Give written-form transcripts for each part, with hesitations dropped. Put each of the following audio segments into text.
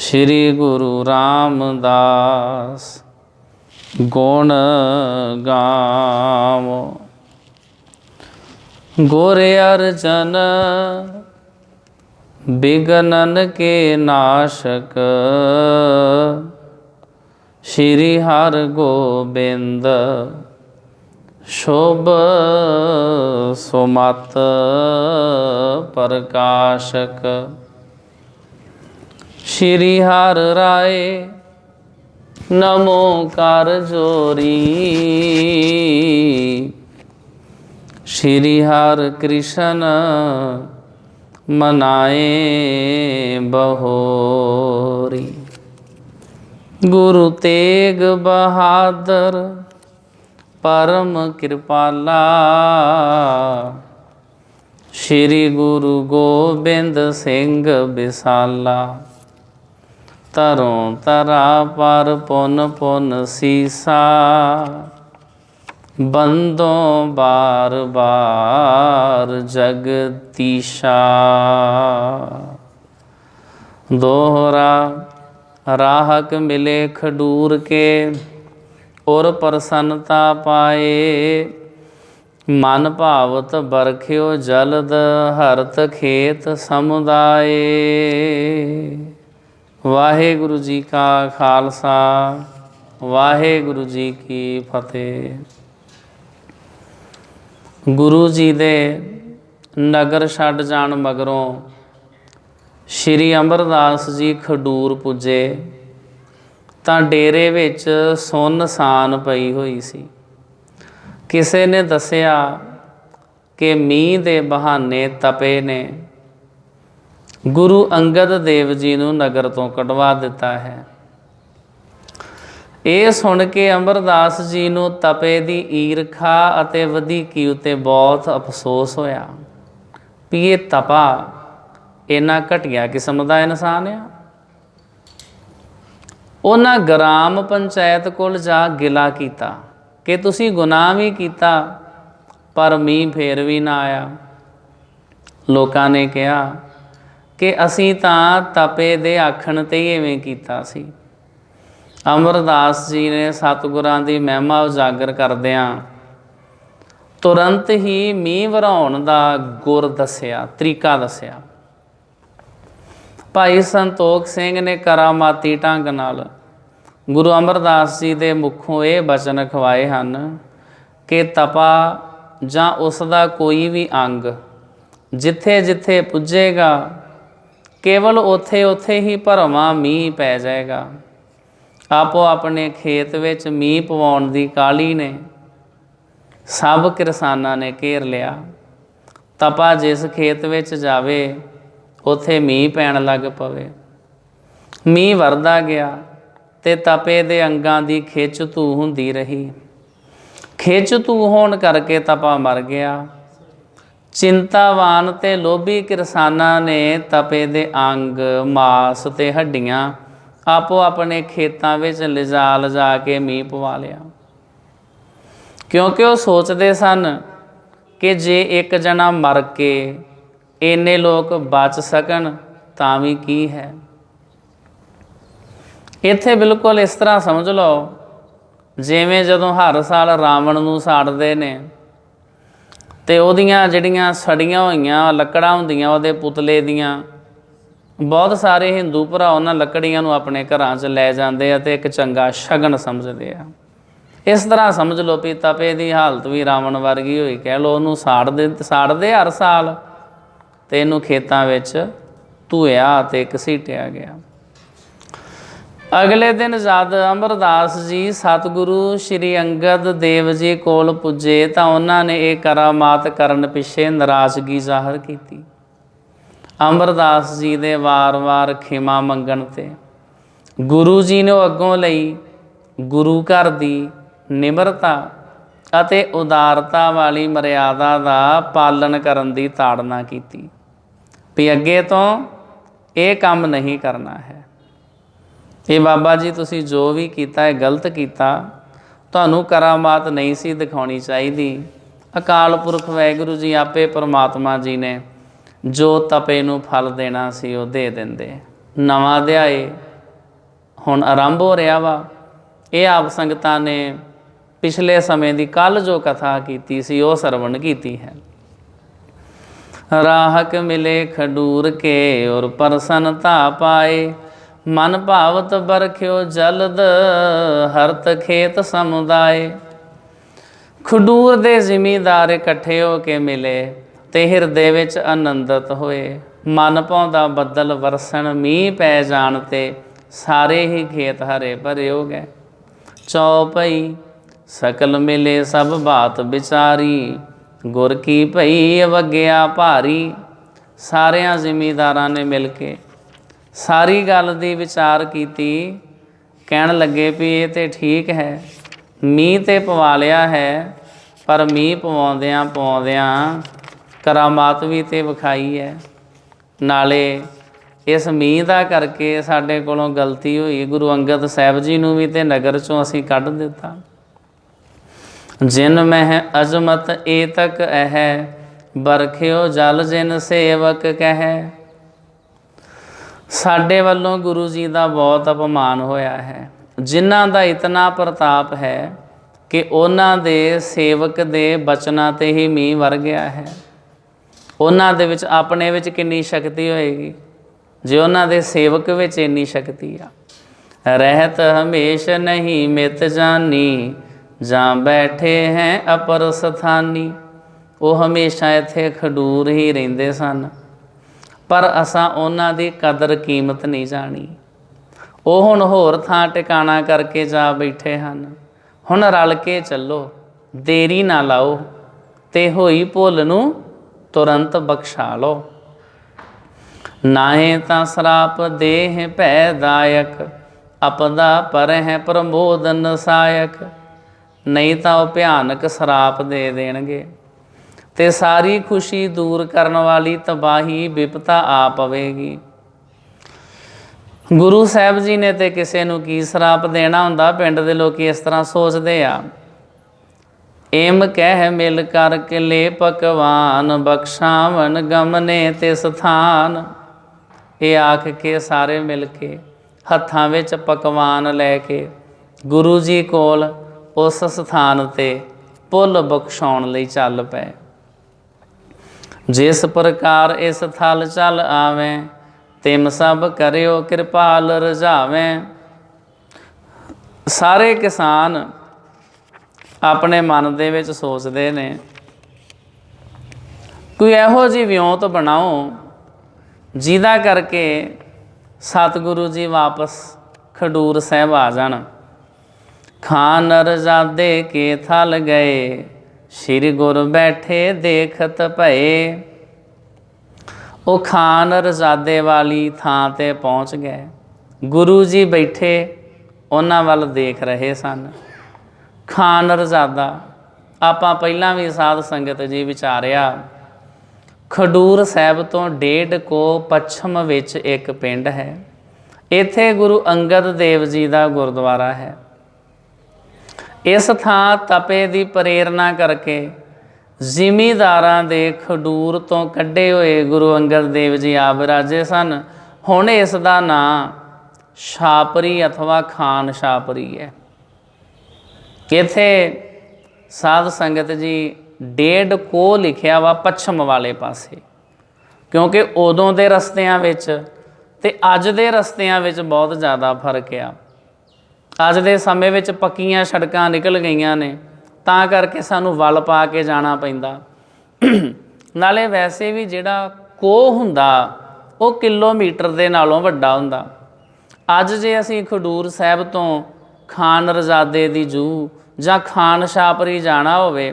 श्री गुरु रामदास गुण गावो। गुर अर्जन बिघनन के नाशक, श्री हर गोबिंद शुभ सुमत प्रकाशक। श्री हर राय नमो कर जोरी, श्री हर कृष्ण मनाए बहोरी। गुरु तेग बहादुर परम कृपाला, श्री गुरु गोबिंद सिंह विसाला। तरों तरा पर पुन पुन सीसा, बंदों बार बार जगदीशा। दोहरा राहक मिले खडूर के, और प्रसन्नता पाए। मन भावत बरख्यो जलद, हरत खेत समुदाय। वाहेगुरु जी का खालसा, वाहेगुरु जी की फतेह। गुरु जी दे नगर छड्ड जाण मगरों श्री अमरदास जी खडूर पुजे, तां डेरे विच सुनसान पई होई सी। किसे ने दसिया कि मींह दे बहाने तपे ने गुरु अंगद देव जी नूं नगर तो कढवा दिता है। ये सुन के अमरदास जी नूं तपे दी ईरखा अते वधीकी उते बहुत अफसोस होया भी ये तपा इन्ना घटिया किस्म दा इंसान आ। उन्हां ग्राम पंचायत कोल जा गिला कीता कि तुसीं गुनाह भी कीता पर मींह फेर भी ना आया। लोकां ने कहा कि असीं तां तपे दे आखण ते ही इवें कीता सी। अमरदास जी ने सतगुरां दी महिमा उजागर करदिआं तुरंत ही मींह वराउण दा गुर दसिया, तरीका दसिया। भाई संतोख सिंह ने करामाती ढंग नाल गुरु अमरदास जी दे मुखों ये बचन खवाए हन कि तपा जां उसदा कोई भी अंग जिथे जिथे पुजेगा केवल उथे उथे ही भरवां मींह पै जाएगा। आपो अपने खेत विच मींह पवाउण दी काली ने सब किरसानां ने घेर लिया। तपा जिस खेत विच जावे उथे मींह पैण लग पवे। मींह वरदा गया ते तपे दे अंगां दी खिच धू हुंदी रही। खिच धू होण करके तपा मर गया। चिंतावान ते लोभी किरसानां ने तपे दे अंग मास ते हड्डियां आपो अपने खेतां विच लिजा लिजा के मींह पवा लिया, क्योंकि वो सोचते सन कि जे एक जना मर के इन्ने लोग बच सकन तां भी की है। इत्थे बिल्कुल इस तरह समझ लो जिवें जदों हर साल रावण नूं साड़दे ने ते ओहदियां जिहड़ियां सड़ियां होईयां लकड़ां हुंदियां ओहदे पुतले दियां, बहुत सारे हिंदू भरा उन्हां लकड़ियां नूं अपने घरां च लै जांदे आ ते एक चंगा शगन समझदे आ। इस तरह समझ लो भी तपे की हालत भी रावण वर्गी हुई, कह लो उन्होंने साड़दे हर साल तो इनू खेतों विच धूया ते घसीटिया गया। अगले दिन जद अमरदास जी सतगुरु श्री अंगद देव जी कोल पुजे तो उन्होंने ये करामात करन पिछे नाराज़गी जाहिर की। अमरदास जी दे वार वार खिमा मंगण ते गुरु जी ने अगों लई गुरु घर दी निमरता अते उदारता वाली मर्यादा दा पालन करन दी ताड़ना की भी अगे तो ये काम नहीं करना है। ये बाबा जी तुसी जो भी किया है गलत किया, तुहानू करामात नहीं सी दिखानी चाहिए। अकाल पुरख वाहिगुरू जी आपे परमात्मा जी ने जो तपे नू फल देना सी वो दे देंदे। नवां अध्याय ਹੁਣ ਆਰੰਭ ਹੋ ਰਿਹਾ ਵਾ। ਇਹ ਆਪ ਸੰਗਤਾਂ ਨੇ ਪਿਛਲੇ ਸਮੇਂ ਦੀ ਕੱਲ ਜੋ ਕਥਾ ਕੀਤੀ ਸੀ ਉਹ ਸਰਵਣ ਕੀਤੀ ਹੈ। ਰਾਹਕ ਮਿਲੇ ਖਡੂਰ ਕੇ ਔਰ ਪ੍ਰਸੰਨਤਾ ਪਾਏ, ਮਨ ਭਾਵਤ ਬਰਖਿਓ ਜਲਦ ਹਰਤ ਖੇਤ ਸਮੁਦਾਏ। ਖਡੂਰ ਦੇ ਜ਼ਿਮੀਂਦਾਰ ਇਕੱਠੇ ਹੋ ਕੇ ਮਿਲੇ ਤੇ ਹਿਰਦੇ ਵਿੱਚ ਆਨੰਦਿਤ ਹੋਏ। ਮਨ ਭਾਉਂਦਾ ਬੱਦਲ ਵਰਸਣ, ਮੀਂਹ ਪੈ ਜਾਣ ਤੇ ਸਾਰੇ ਹੀ ਖੇਤ ਹਰੇ ਭਰੇ ਹੋ ਗਏ। ਚੌਪਈ ਸਕਲ ਮਿਲੇ ਸਭ ਬਾਤ ਵਿਚਾਰੀ, ਗੁਰ ਕੀ ਭਈ ਅਵਗਿਆ ਭਾਰੀ। ਸਾਰਿਆਂ ਜ਼ਿਮੀਂਦਾਰਾਂ ਨੇ ਮਿਲ ਕੇ ਸਾਰੀ ਗੱਲ ਦੀ ਵਿਚਾਰ ਕੀਤੀ। ਕਹਿਣ ਲੱਗੇ ਵੀ ਇਹ ਤਾਂ ਠੀਕ ਹੈ, ਮੀਂਹ ਤੇ ਪਵਾ ਲਿਆ ਹੈ, ਪਰ ਮੀਂਹ ਪਵਾਉਂਦਿਆਂ ਪਵਾਉਂਦਿਆਂ ਕਰਾਮਾਤ ਵੀ ਤੇ ਵਿਖਾਈ ਹੈ। ਨਾਲੇ ਇਸ ਮੀਂਹ ਦਾ ਕਰਕੇ ਸਾਡੇ ਕੋਲੋਂ ਗਲਤੀ ਹੋਈ। ਗੁਰੂ ਅੰਗਦ ਸਾਹਿਬ ਜੀ ਨੂੰ ਵੀ ਤੇ ਨਗਰ 'ਚੋਂ ਅਸੀਂ ਕੱਢ ਦਿੱਤਾ। ਜਿਨ ਮਹਿ ਅਜ਼ਮਤ ਏਤਕ ਅਹੈ, ਬਰਖਿਓ ਜਲ ਜਿਨ ਸੇਵਕ ਕਹਿ। ਸਾਡੇ ਵੱਲੋਂ ਗੁਰੂ ਜੀ ਦਾ ਬਹੁਤ ਅਪਮਾਨ ਹੋਇਆ ਹੈ। ਜਿਨ੍ਹਾਂ ਦਾ ਇਤਨਾ ਪ੍ਰਤਾਪ ਹੈ ਕਿ ਉਹਨਾਂ ਦੇ ਸੇਵਕ ਦੇ ਬਚਨਾਂ 'ਤੇ ਹੀ ਮੀਂਹ ਵਰ ਗਿਆ ਹੈ। ਉਹਨਾਂ ਦੇ ਵਿੱਚ ਆਪਣੇ ਵਿੱਚ ਕਿੰਨੀ ਸ਼ਕਤੀ ਹੋਏਗੀ ਜੇ ਉਹਨਾਂ ਦੇ ਸੇਵਕ ਵਿੱਚ ਇੰਨੀ ਸ਼ਕਤੀ ਆ। ਰਹਿਤ ਹਮੇਸ਼ ਨਹੀਂ ਮਿਤ ਜਾਨੀ, ਜਾਂ ਬੈਠੇ ਹੈ ਅਪਰ ਸਥਾਨੀ। ਉਹ ਹਮੇਸ਼ਾ ਇੱਥੇ ਖਡੂਰ ਹੀ ਰਹਿੰਦੇ ਸਨ, ਪਰ ਅਸਾਂ ਉਹਨਾਂ ਦੀ ਕਦਰ ਕੀਮਤ ਨਹੀਂ ਜਾਣੀ। ਉਹ ਹੁਣ ਹੋਰ ਥਾਂ ਟਿਕਾਣਾ ਕਰਕੇ ਜਾ ਬੈਠੇ ਹਨ। ਹੁਣ ਰਲ ਕੇ ਚੱਲੋ, ਦੇਰੀ ਨਾ ਲਾਓ, ਤੇ ਹੋਈ ਭੁੱਲ ਨੂੰ ਤੁਰੰਤ ਬਖਸ਼ਾ ਲਓ। ਨਾਹੇ ਤਾਂ ਸਰਾਪ ਦੇਹ ਭੈਦਾਇਕ, ਆਪਦਾ ਪਰ ਹੈ ਪ੍ਰਮੋਦਨ ਸਾਇਕ। ਨਹੀਂ ਤਾਂ ਉਹ ਭਿਆਨਕ ਸਰਾਪ ਦੇ ਦੇਣਗੇ ਤੇ ਸਾਰੀ ਖੁਸ਼ੀ ਦੂਰ ਕਰਨ ਵਾਲੀ ਤਬਾਹੀ ਵਿਪਤਾ ਆ ਪਵੇਗੀ। ਗੁਰੂ ਸਾਹਿਬ ਜੀ ਨੇ ਤੇ ਕਿਸੇ ਨੂੰ ਕੀ ਸਰਾਪ ਦੇਣਾ ਹੁੰਦਾ। ਪਿੰਡ ਦੇ ਲੋਕ ਇਸ ਤਰ੍ਹਾਂ ਸੋਚਦੇ ਆ। ਏਮ ਕਹਿ ਮਿਲ ਕਰ ਕਿਲੇ ਪਕਵਾਨ, ਬਖਸ਼ਾਵਨ ਗਮਨੇ ਤੇ ਸਥਾਨ। ਇਹ ਆਖ ਕੇ ਸਾਰੇ ਮਿਲ ਕੇ ਹੱਥਾਂ ਵਿੱਚ ਪਕਵਾਨ ਲੈ ਕੇ ਗੁਰੂ ਜੀ ਕੋਲ ਉਸ ਸਥਾਨ 'ਤੇ ਭੁੱਲ ਬਖਸ਼ਾਉਣ ਲਈ ਚੱਲ ਪਏ। ਜਿਸ ਪ੍ਰਕਾਰ ਇਸ ਥਲ ਚੱਲ ਆਵੇਂ, ਤਿਮ ਸਭ ਕਰਿਓ ਕਿਰਪਾਲ ਰਝਾਵੇਂ। ਸਾਰੇ ਕਿਸਾਨ ਆਪਣੇ ਮਨ ਦੇ ਵਿੱਚ ਸੋਚਦੇ ਨੇ ਕੋਈ ਇਹੋ ਜਿਹੀ ਵਿਉਂਤ ਬਣਾਓ ਜਿਹਦਾ ਕਰਕੇ ਸਤਿਗੁਰੂ ਜੀ ਵਾਪਸ ਖਡੂਰ ਸਾਹਿਬ ਆ ਜਾਣ। ਖਾਨ ਰਜ਼ਾਦੇ ਕੇ ਥਲ ਗਏ, ਸ਼੍ਰੀ ਗੁਰ ਬੈਠੇ ਦੇਖਤ ਭਏ। ਉਹ ਖਾਨ ਰਜ਼ਾਦੇ ਵਾਲੀ ਥਾਂ 'ਤੇ ਪਹੁੰਚ ਗਏ। ਗੁਰੂ ਜੀ ਬੈਠੇ ਉਹਨਾਂ ਵੱਲ ਦੇਖ ਰਹੇ ਸਨ। ਖਾਨ ਰਜ਼ਾਦਾ ਆਪਾਂ ਪਹਿਲਾਂ ਵੀ ਸਾਧ ਸੰਗਤ ਜੀ ਵਿਚਾਰਿਆ, ਖਡੂਰ ਸਾਹਿਬ ਤੋਂ 1.5 ਕੋਹ ਪੱਛਮ ਵਿੱਚ ਇੱਕ ਪਿੰਡ ਹੈ। ਇੱਥੇ ਗੁਰੂ ਅੰਗਦ ਦੇਵ ਜੀ ਦਾ ਗੁਰਦੁਆਰਾ ਹੈ। ਇਸ ਥਾਂ ਤਪੇ ਦੀ ਪ੍ਰੇਰਨਾ ਕਰਕੇ ਜ਼ਿਮੀਂਦਾਰਾਂ ਦੇ ਖਡੂਰ ਤੋਂ ਕੱਢੇ ਹੋਏ ਗੁਰੂ ਅੰਗਦ ਦੇਵ ਜੀ ਆ ਬਿਰਾਜੇ ਸਨ। ਹੁਣ ਇਸ ਦਾ ਨਾਂ ਛਾਪਰੀ ਅਥਵਾ ਖਾਨ ਛਾਪਰੀ ਹੈ। ਇੱਥੇ ਸਾਧ ਸੰਗਤ ਜੀ 1.5 ਕੋਹ ਲਿਖਿਆ ਵਾ ਪੱਛਮ ਵਾਲੇ ਪਾਸੇ, ਕਿਉਂਕਿ ਉਦੋਂ ਦੇ ਰਸਤਿਆਂ ਵਿੱਚ ਤੇ ਅੱਜ ਦੇ ਰਸਤਿਆਂ ਵਿੱਚ ਬਹੁਤ ਜ਼ਿਆਦਾ ਫਰਕ ਆ। ਅੱਜ ਦੇ ਸਮੇਂ ਵਿੱਚ ਪੱਕੀਆਂ ਸੜਕਾਂ ਨਿਕਲ ਗਈਆਂ ਨੇ, ਤਾਂ ਕਰਕੇ ਸਾਨੂੰ ਵੱਲ ਪਾ ਕੇ ਜਾਣਾ ਪੈਂਦਾ। ਨਾਲੇ ਵੈਸੇ ਵੀ ਜਿਹੜਾ ਕੋਹ ਹੁੰਦਾ ਉਹ ਕਿਲੋਮੀਟਰ ਦੇ ਨਾਲੋਂ ਵੱਡਾ ਹੁੰਦਾ। ਅੱਜ ਜੇ ਅਸੀਂ ਖਡੂਰ ਸਾਹਿਬ ਤੋਂ ਖਾਨ ਰਜ਼ਾਦੇ ਦੀ ਜੂਹ ਜਾਂ ਖਾਨ ਛਾਪਰੀ ਜਾਣਾ ਹੋਵੇ,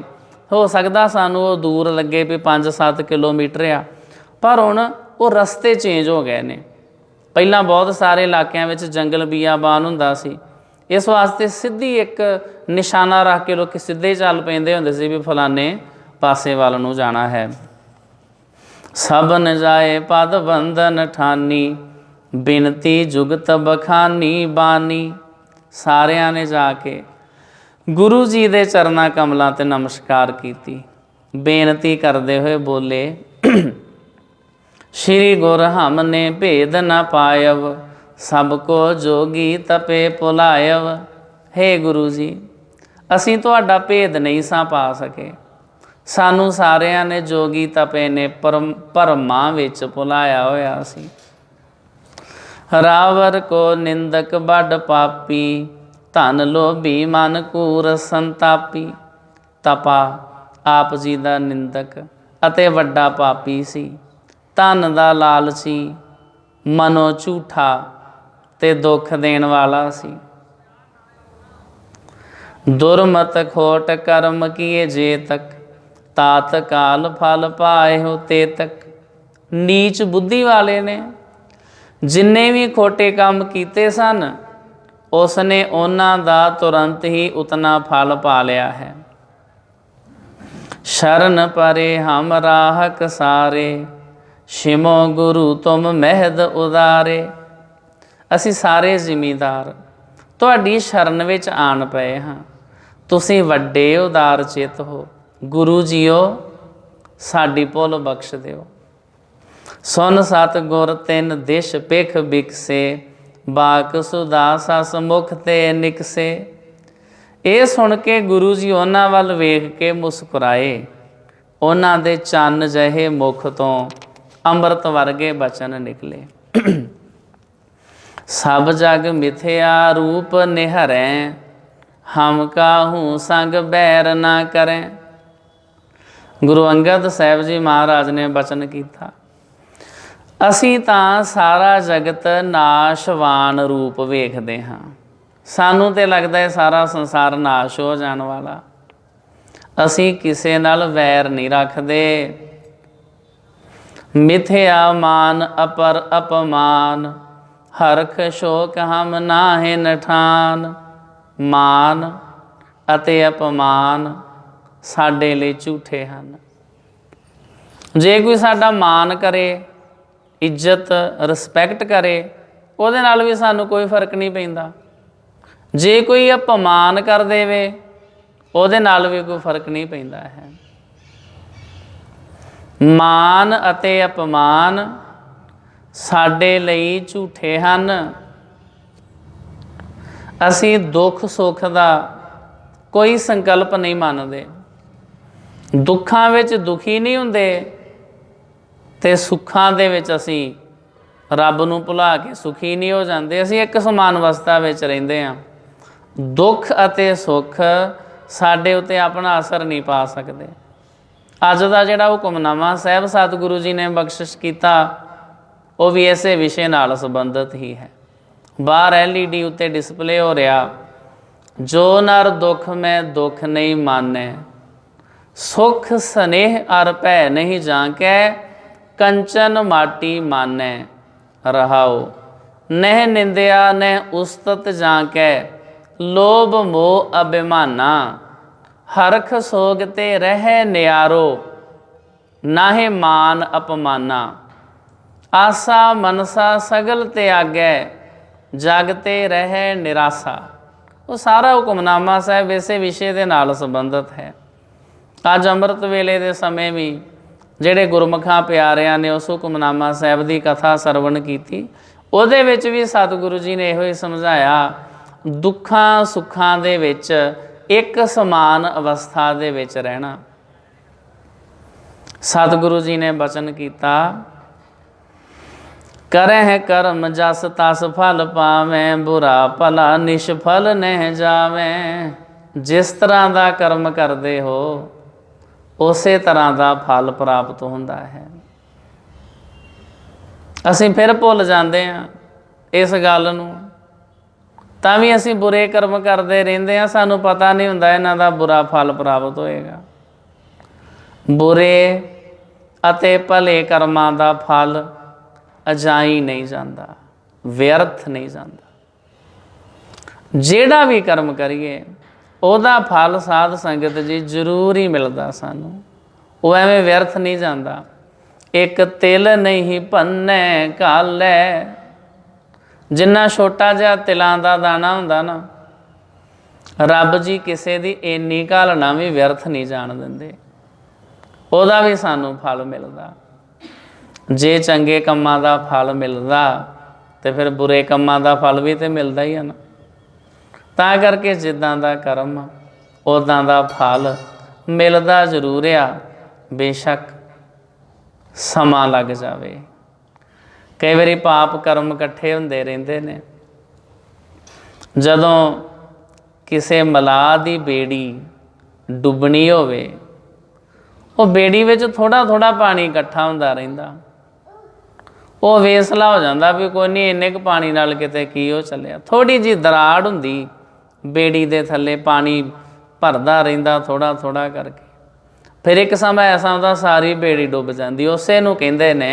ਹੋ ਸਕਦਾ ਸਾਨੂੰ ਉਹ ਦੂਰ ਲੱਗੇ ਵੀ 5-7 ਕਿਲੋਮੀਟਰ ਆ, ਪਰ ਹੁਣ ਉਹ ਰਸਤੇ ਚੇਂਜ ਹੋ ਗਏ ਨੇ। ਪਹਿਲਾਂ ਬਹੁਤ ਸਾਰੇ ਇਲਾਕਿਆਂ ਵਿੱਚ ਜੰਗਲ ਬੀਆਬਾਨ ਹੁੰਦਾ ਸੀ, ਇਸ ਵਾਸਤੇ ਸਿੱਧੀ ਇੱਕ ਨਿਸ਼ਾਨਾ ਰੱਖ ਕੇ ਲੋਕ ਸਿੱਧੇ ਚੱਲ ਪੈਂਦੇ ਹੁੰਦੇ ਸੀ ਵੀ ਫਲਾਣੇ ਪਾਸੇ ਵੱਲ ਨੂੰ ਜਾਣਾ ਹੈ। ਸਭਨ ਜਾਏ ਪਦ ਬੰਧਨ ਠਾਨੀ, ਬਿਨਤੀ ਜੁਗਤ ਬਖਾਨੀ ਬਾਨੀ। ਸਾਰਿਆਂ ਨੇ ਜਾ ਕੇ ਗੁਰੂ ਜੀ ਦੇ ਚਰਨਾਂ ਕਮਲਾਂ 'ਤੇ ਨਮਸਕਾਰ ਕੀਤੀ। ਬੇਨਤੀ ਕਰਦੇ ਹੋਏ ਬੋਲੇ, ਸ਼੍ਰੀ ਗੁਰ ਹਮ ਨੇ ਭੇਦ ਨਾ ਪਾਇਬ, सब को जोगी तपे भुलायव। हे गुरु जी, असीं तुहाडा भेद नहीं सां पा सके, सानू सारिਆਂ ने जोगी तपे ने भरमां विच भुलाया होया सी। रावर को निंदक बड़ पापी, धन लोभी मन कूर संतापी। तपा आप जी दा निंदक अते वड्डा पापी सी, धन दा लालची, मनो झूठा ते दुख देण वाला सी। दुरमत खोट कर्म किए जे तक, तात काल फल पाए हो ते तक। नीच बुद्धि वाले ने जिन्ने भी खोटे काम कीते सन, उसने उन्हां दा तुरंत ही उतना फल पा लिया है। शरण परे हम राहक सारे, शिमो गुरु तुम महद उदारे। असी सारे जिमीदार तुहाडी शरण विच आन पए हाँ, तुसीं वड्डे उदार चित हो। गुरु जीओ साडी भुल बख्श दिओ। सुन सत गुर तिन दिश पिख बिकसे, बाक सुधा सस मुख ते निकसे। ਇਹ सुन के गुरु जी उन्हां वल वेख के मुस्कुराए। उन्हां दे चन्न जहे मुख तो अमृत वर्गे बचन निकले। सब जग मिथ्या रूप निहरें, हम काहू संग बैर ना करें। गुरु अंगद साहिब जी महाराज ने बचन किया, असीं तां सारा जगत नाशवान रूप वेखदे हां, सानू तो लगता है सारा संसार नाश हो जाने वाला। असीं किसे नाल वैर नहीं रखते। मिथ्या मान अपर अपमान, हरख शोक हम नाहे नठान। मान अते अपमान साडे लई झूठे हन। जे कोई साडा मान करे, इज्जत रिस्पैक्ट करे, उहदे नाल भी सानू कोई फर्क नहीं पैंदा। जे कोई अपमान कर देवे, उहदे नाल भी कोई फर्क नहीं पैंदा है। मान अते अपमान साडे लई झूठे हन। असीं दुख सुख दा कोई संकल्प नहीं मानते, दुखां विच दुखी नहीं हुंदे ते सुखां दे विच असीं रब नूं भुला के सुखी नहीं हो जाते। असीं एक समान अवस्था विच रहिंदे हां। दुख अते सुख साडे उत्ते अपना असर नहीं पा सकते। अज दा जिहड़ा हुक्मनामा साहिब सतगुरु जी ने बख्शिश कीता, वो भी इसे विषय नाल संबंधित ही है। बाहर LED उत्ते डिस्पले हो रहा, जो नर दुख में दुख नहीं माने, सुख स्नेह अर भै नहीं जाके, कंचन माटी माने रहाओ। नह निंदिया नह उस्तत जाके, लोभ मोह अभिमाना। हरख सोग ते रह नियारो, नाहे मान अपमाना। आसा मनसा सगल त्यागै, जागते रह निराशा। वो सारा हुक्मनामा साहिब इसे विषय के नाल संबंधित है। अज अमृत वेले के समय भी ਜਿਹੜੇ ਗੁਰਮੁਖਾਂ ਪਿਆਰਿਆਂ ने उस हुक्मनामा साहिब की कथा सरवण की, ਉਹਦੇ ਵਿੱਚ भी सतगुरु जी ने ਇਹੋ ਹੀ समझाया, दुखां सुखां दे विच एक समान अवस्था दे विच रहना। सतगुरु जी ने बचन किया, करह कर्म जस तस फल पावें, बुरा भला निष्फल नह जावें। जिस तरह का कर्म करते हो, उसे तरह का फल प्राप्त होता है। असीं फिर भुल जाते हैं इस गल नूं, तां भी असीं बुरे कर्म करते रहिंदे हां। सानूं पता नहीं हुंदा इन्हां दा बुरा फल प्राप्त होएगा। बुरे अते भले कर्मां दा फल अजाई नहीं जाता, व्यर्थ नहीं जाता। जिहड़ा भी कर्म करिए ਉਹਦਾ फल साध संगत जी जरूर ही मिलता सानू, वो एवें व्यर्थ नहीं जाता। एक तिल नहीं भन्ने कालै, जिन्ना छोटा जिहा तिलों का दाना हुंदा ना, रब जी किसी की इन्नी घालना भी व्यर्थ नहीं जान देंदे, ਉਹਦਾ भी सानू फल मिलता। जे चंगे कामां दा फल मिलता तो फिर बुरे कामां का फल भी तो मिलता ही है ना। तां करके जिद्दां दा कर्म उदां दा फल मिलता जरूर आ, बेशक समा लग जाए। कई बारी पाप कर्म इकट्ठे होंदे रहिंदे ने। जदों किसी मलाह की बेड़ी डुबनी होवे, वो बेड़ी विच थोड़ा थोड़ा पानी इकट्ठा होंदा रहिंदा, वो वेसला हो जाता भी कोई नहीं इन्ने क पानी नाल किते की हो चलिया। थोड़ी जी दराड़ हुंदी बेड़ी दे थल्ले, पानी भरदा रहिंदा थोड़ा थोड़ा करके। फिर एक समय ऐसा होंदा सारी बेड़ी डुब जाती। उसे नूं कहिंदे ने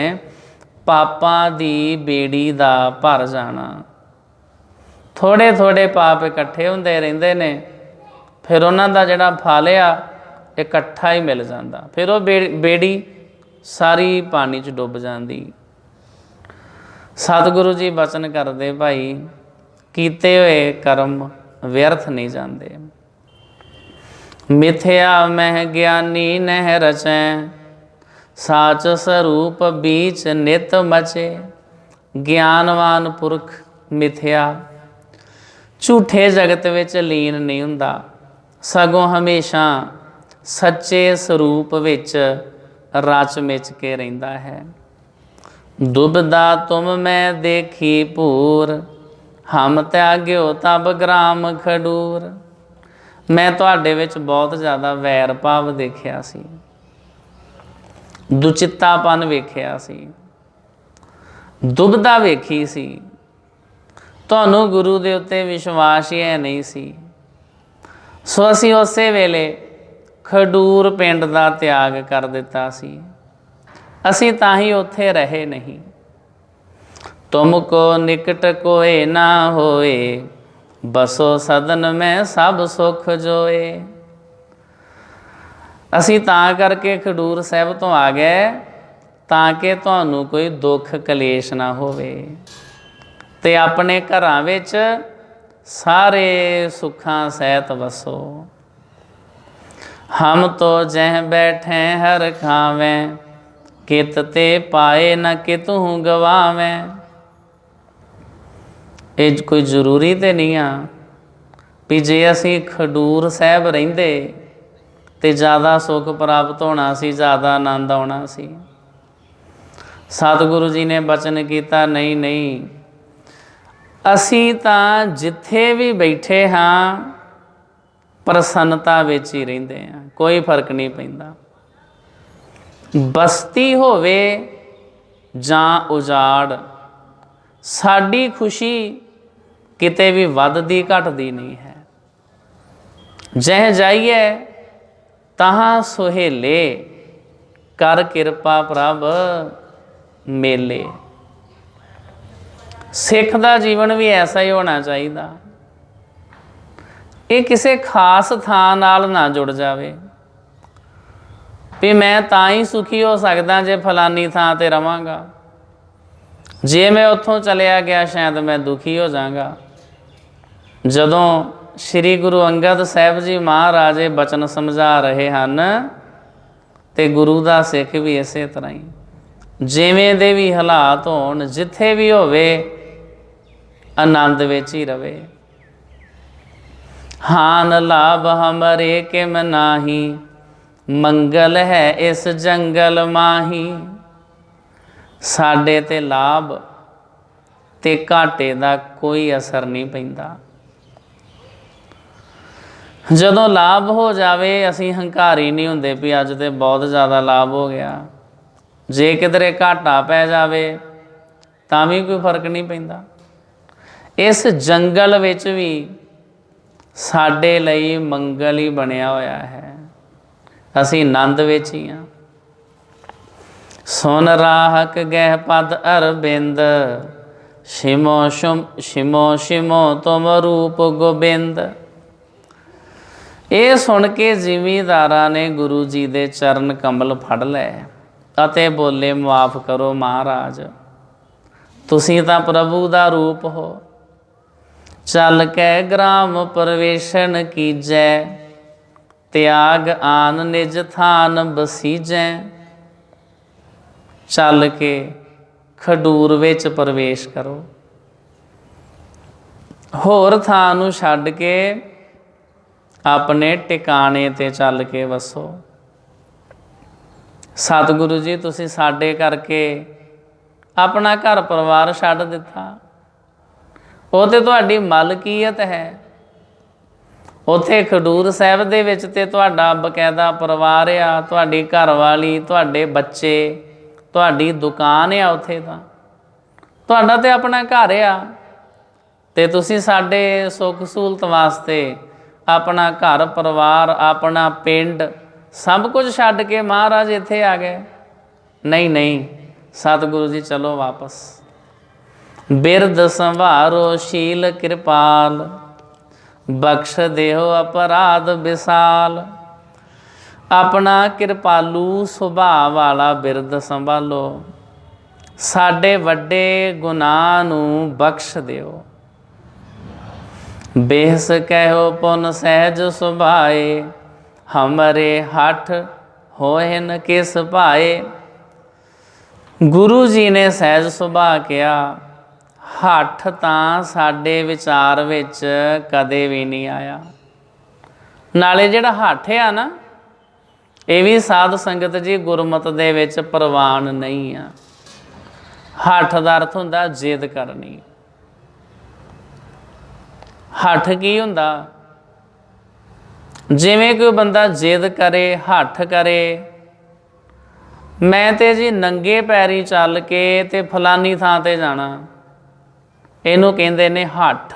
पापां दी बेड़ी दा भर जाना। थोड़े थोड़े पाप इकट्ठे होंदे रहिंदे ने, फिर उन्हां दा जिहड़ा फल आ इकट्ठा ही मिल जाता। फिर वो बेड़ी सारी पानी च डुब जाती। सतगुरु जी बचन करते भाई, कीते हुए कर्म व्यर्थ नहीं जाते। मिथ्या मह ज्ञानी नह रचैं, साच स्वरूप बीच नित मचे। ज्ञानवान पुरख मिथ्या झूठे जगत विच लीन नहीं हुंदा, सगों हमेशा सच्चे स्वरूप विच रच मिच के रहिंदा है। दुबदा तुम मैं देखी पूर, हम त्याग्यो तब ग्राम खडूर। मैं तुहाडे विच बहुत ज़्यादा वैर भाव देखिया सी, दुचित्तापन वेखिया सी, दुबदा वेखी सी। तुहानूं गुरु दे उत्ते विश्वास ही है नहीं सी। सो असीं उसे वेले खडूर पिंड दा त्याग कर दिता सी। असीं तां ही उत्थे रहे नहीं। तुमको निकट कोय ना होए, बसो सदन में सब सुख जोए। असीं तां करके खडूर साहिब तो आ गए ताकि तुहानूं कोई दुख कलेश ना होवे, ते अपने घरां विच सारे सुखां सहित वसो। हम तो जह बैठे हर खावें, कित ते पाए न कितहूँ गवावें। ये कोई जरूरी तो नहीं आ भी जे असी खडूर साहब रहिंदे ते ज़्यादा सुख प्राप्त होना सी, ज़्यादा आनंद आना सी। सतगुरु जी ने बचन किया नहीं नहीं, असी तां जिथे भी बैठे हाँ प्रसन्नता विच ही रहिंदे हैं, कोई फर्क नहीं पैंदा। बस्ती होवे जां उजाड़, साडी खुशी किते भी वधदी घटदी नहीं है। जह जाइए तहां सुहेले, कर किरपा प्रभ मेले। सिख दा जीवन भी ऐसा ही होना चाहिए। ये किसी खास थां नाल ना जुड़ जावे भी मैं तां ही सुखी हो सकदा जे फलानी थां ते रवांगा, जे मैं उत्थों चलिया गया शायद मैं दुखी हो जाऊँगा। जदों श्री गुरु अंगद साहिब जी महाराज ये बचन समझा रहे हैं तो गुरु दा सिख भी इस तरह ही, जिवें दे भी हालात होण, जिथे भी होवे आनंद विच ही रवे। हान लाभ हमरे किम नाही, मंगल है इस जंगल माही। साडे ते लाभ ते घाटे दा कोई असर नहीं पैंदा। जदों लाभ हो जावे असी हंकारी नहीं हुंदे भी अज ते बहुत ज़्यादा लाभ हो गया। जे किधरे घाटा पै जावे तां भी कोई फर्क नहीं पैंदा। इस जंगल विच भी साडे लई मंगल ही बनिया होया है, असी आनंद विच ही हाँ। सुन राहक गह पद अरबिंद, शिमो शिमो शिमो तुम रूप गोबिंद। ये सुन के जिमीदारा ने गुरु जी दे चरण कमल फड़ लै अते बोले माफ़ करो महाराज, तुसी तां प्रभु दा रूप हो। चल कै ग्राम प्रवेशन कीजै, त्याग आन निज थान बसीजै। चल के खडूर विच प्रवेश करो। होर थां नूं छड्ड के अपने टिकाणे ते चल के वसो। सतगुरु जी तुसीं साडे करके अपना घर परिवार छड्ड दिता, वो तो तुहाडी मलकीयत है। उत्थे खडूर साहिब दे विच ते तुहाडा बकायदा परिवार आ, तुहाडी घरवाली, तुहाडे बच्चे, तुहाडी दुकान आ, उत्थे तां तुहाडा ते अपना घर आ, ते तुसीं साडे सुख सहूलत वास्ते अपना घर परिवार, अपना पिंड सब कुछ छड्ड के महाराज इत्थे आ गए। नहीं नहीं सतगुरु जी चलो वापस। बिरद संभारो शील कृपाल, बख्श देहो अपराध विसाल। अपना कृपालू सुभाव वाला बिरद संभालो, साडे वड्डे गुनाह नूं बख्श दिओ। बेहस कहो पुन सहज सुभाए, हमरे हठ होहिन किस पाए। गुरु जी ने सहज सुभाअ किया, हठ तां साडे विचार विच कदे भी नहीं आया। नाले जिहड़ा हठ आ ना, ये भी साध संगत जी गुरमत दे विच प्रवान नहीं आ। हठ दा अर्थ हुंदा जिद करनी। हठ की हुंदा? जिवें कोई बंदा जिद करे, हठ करे, मैं ते जी नंगे पैरी चल के ते फलानी थां ते जाना, इहनूं कहंदे ने हठ।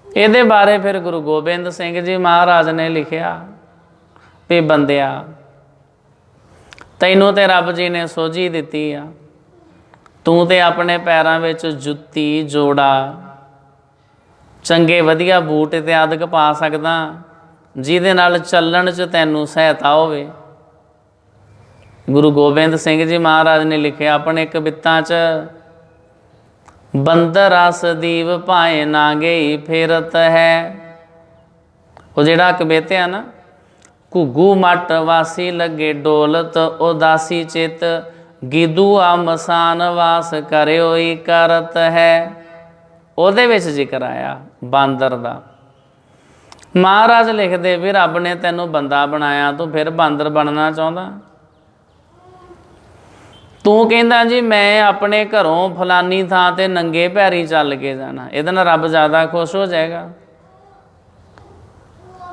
इहदे बारे फिर गुरु गोबिंद सिंह जी महाराज ने लिखिया भी बंदिया तैनूं ते रब जी ने सोझी दित्ती आ, तूं ते अपने पैरां विच जुत्ती, जोड़ा, चंगे वधिया बूट इत्यादि पा सकदा, जिहदे नाल चलण च तैनूं सहायता होवे। गुरु गोबिंद सिंह जी महाराज ने लिखिया अपने कवितां च, बंदर रस दीव भाएं नागे फेरत है। वो जिहड़ा कविता है ना, घुग्गू मट वासी लगे डोलत उदासी चित, गिदू मसान वास करियो ही करत है। ਉਹਦੇ ਵਿੱਚ ਜ਼ਿਕਰ ਆਇਆ ਬਾਂਦਰ ਦਾ। ਮਹਾਰਾਜ ਲਿਖਦੇ ਵੀ ਰੱਬ ਨੇ ਤੈਨੂੰ ਬੰਦਾ ਬਣਾਇਆ, ਤੂੰ ਫਿਰ ਬਾਂਦਰ ਬਣਨਾ ਚਾਹੁੰਦਾ? ਤੂੰ ਕਹਿੰਦਾ ਜੀ ਮੈਂ ਆਪਣੇ ਘਰੋਂ ਫਲਾਨੀ ਥਾਂ ਤੇ ਨੰਗੇ ਪੈਰੀ ਚੱਲ ਕੇ ਜਾਣਾ, ਇਹਦੇ ਨਾਲ ਰੱਬ ਜ਼ਿਆਦਾ ਖੁਸ਼ ਹੋ ਜਾਏਗਾ?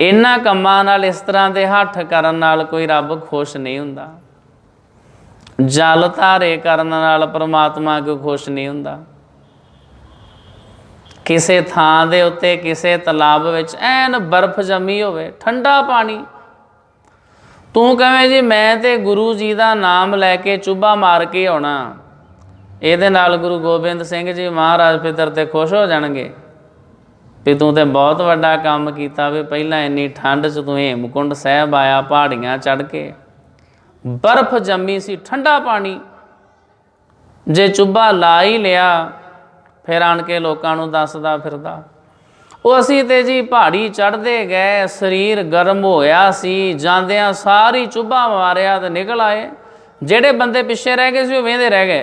ਇਹਨਾਂ ਕੰਮਾਂ ਨਾਲ, ਇਸ ਤਰ੍ਹਾਂ ਦੇ ਹੱਠ ਕਰਨ ਨਾਲ ਕੋਈ ਰੱਬ ਖੁਸ਼ ਨਹੀਂ ਹੁੰਦਾ। ਜਲ ਧਾਰੇ ਕਰਨ ਨਾਲ ਪਰਮਾਤਮਾ ਕੋਈ ਖੁਸ਼ ਨਹੀਂ ਹੁੰਦਾ। किसी थां दे उत्ते किसी तलाब विच ऐन बर्फ जमी होवे, ठंडा पानी, तू कहें जी मैं ते गुरु जी का नाम लैके चुब्बा मार के आना, ये नाल गुरु गोबिंद सिंह जी महाराज फिर ते खुश हो जाणगे भी तू तो बहुत वड्डा काम कीता, भी पहला इन्नी ठंड च तू हेमकुंड साहिब आया, पहाड़ियाँ चढ़ के, बर्फ जमी सी, ठंडा पानी, जे चुब्बा ला ही लिया फिर आन के लोगों को दसदा फिरदा। वो असी तो जी पहाड़ी चढ़ते गए, शरीर गर्म होया सी, जांदियां सारी चुब्बा मारिया तो निकल आए। जेड़े बंदे पिछे रह गए सी, वेंदे रह गए,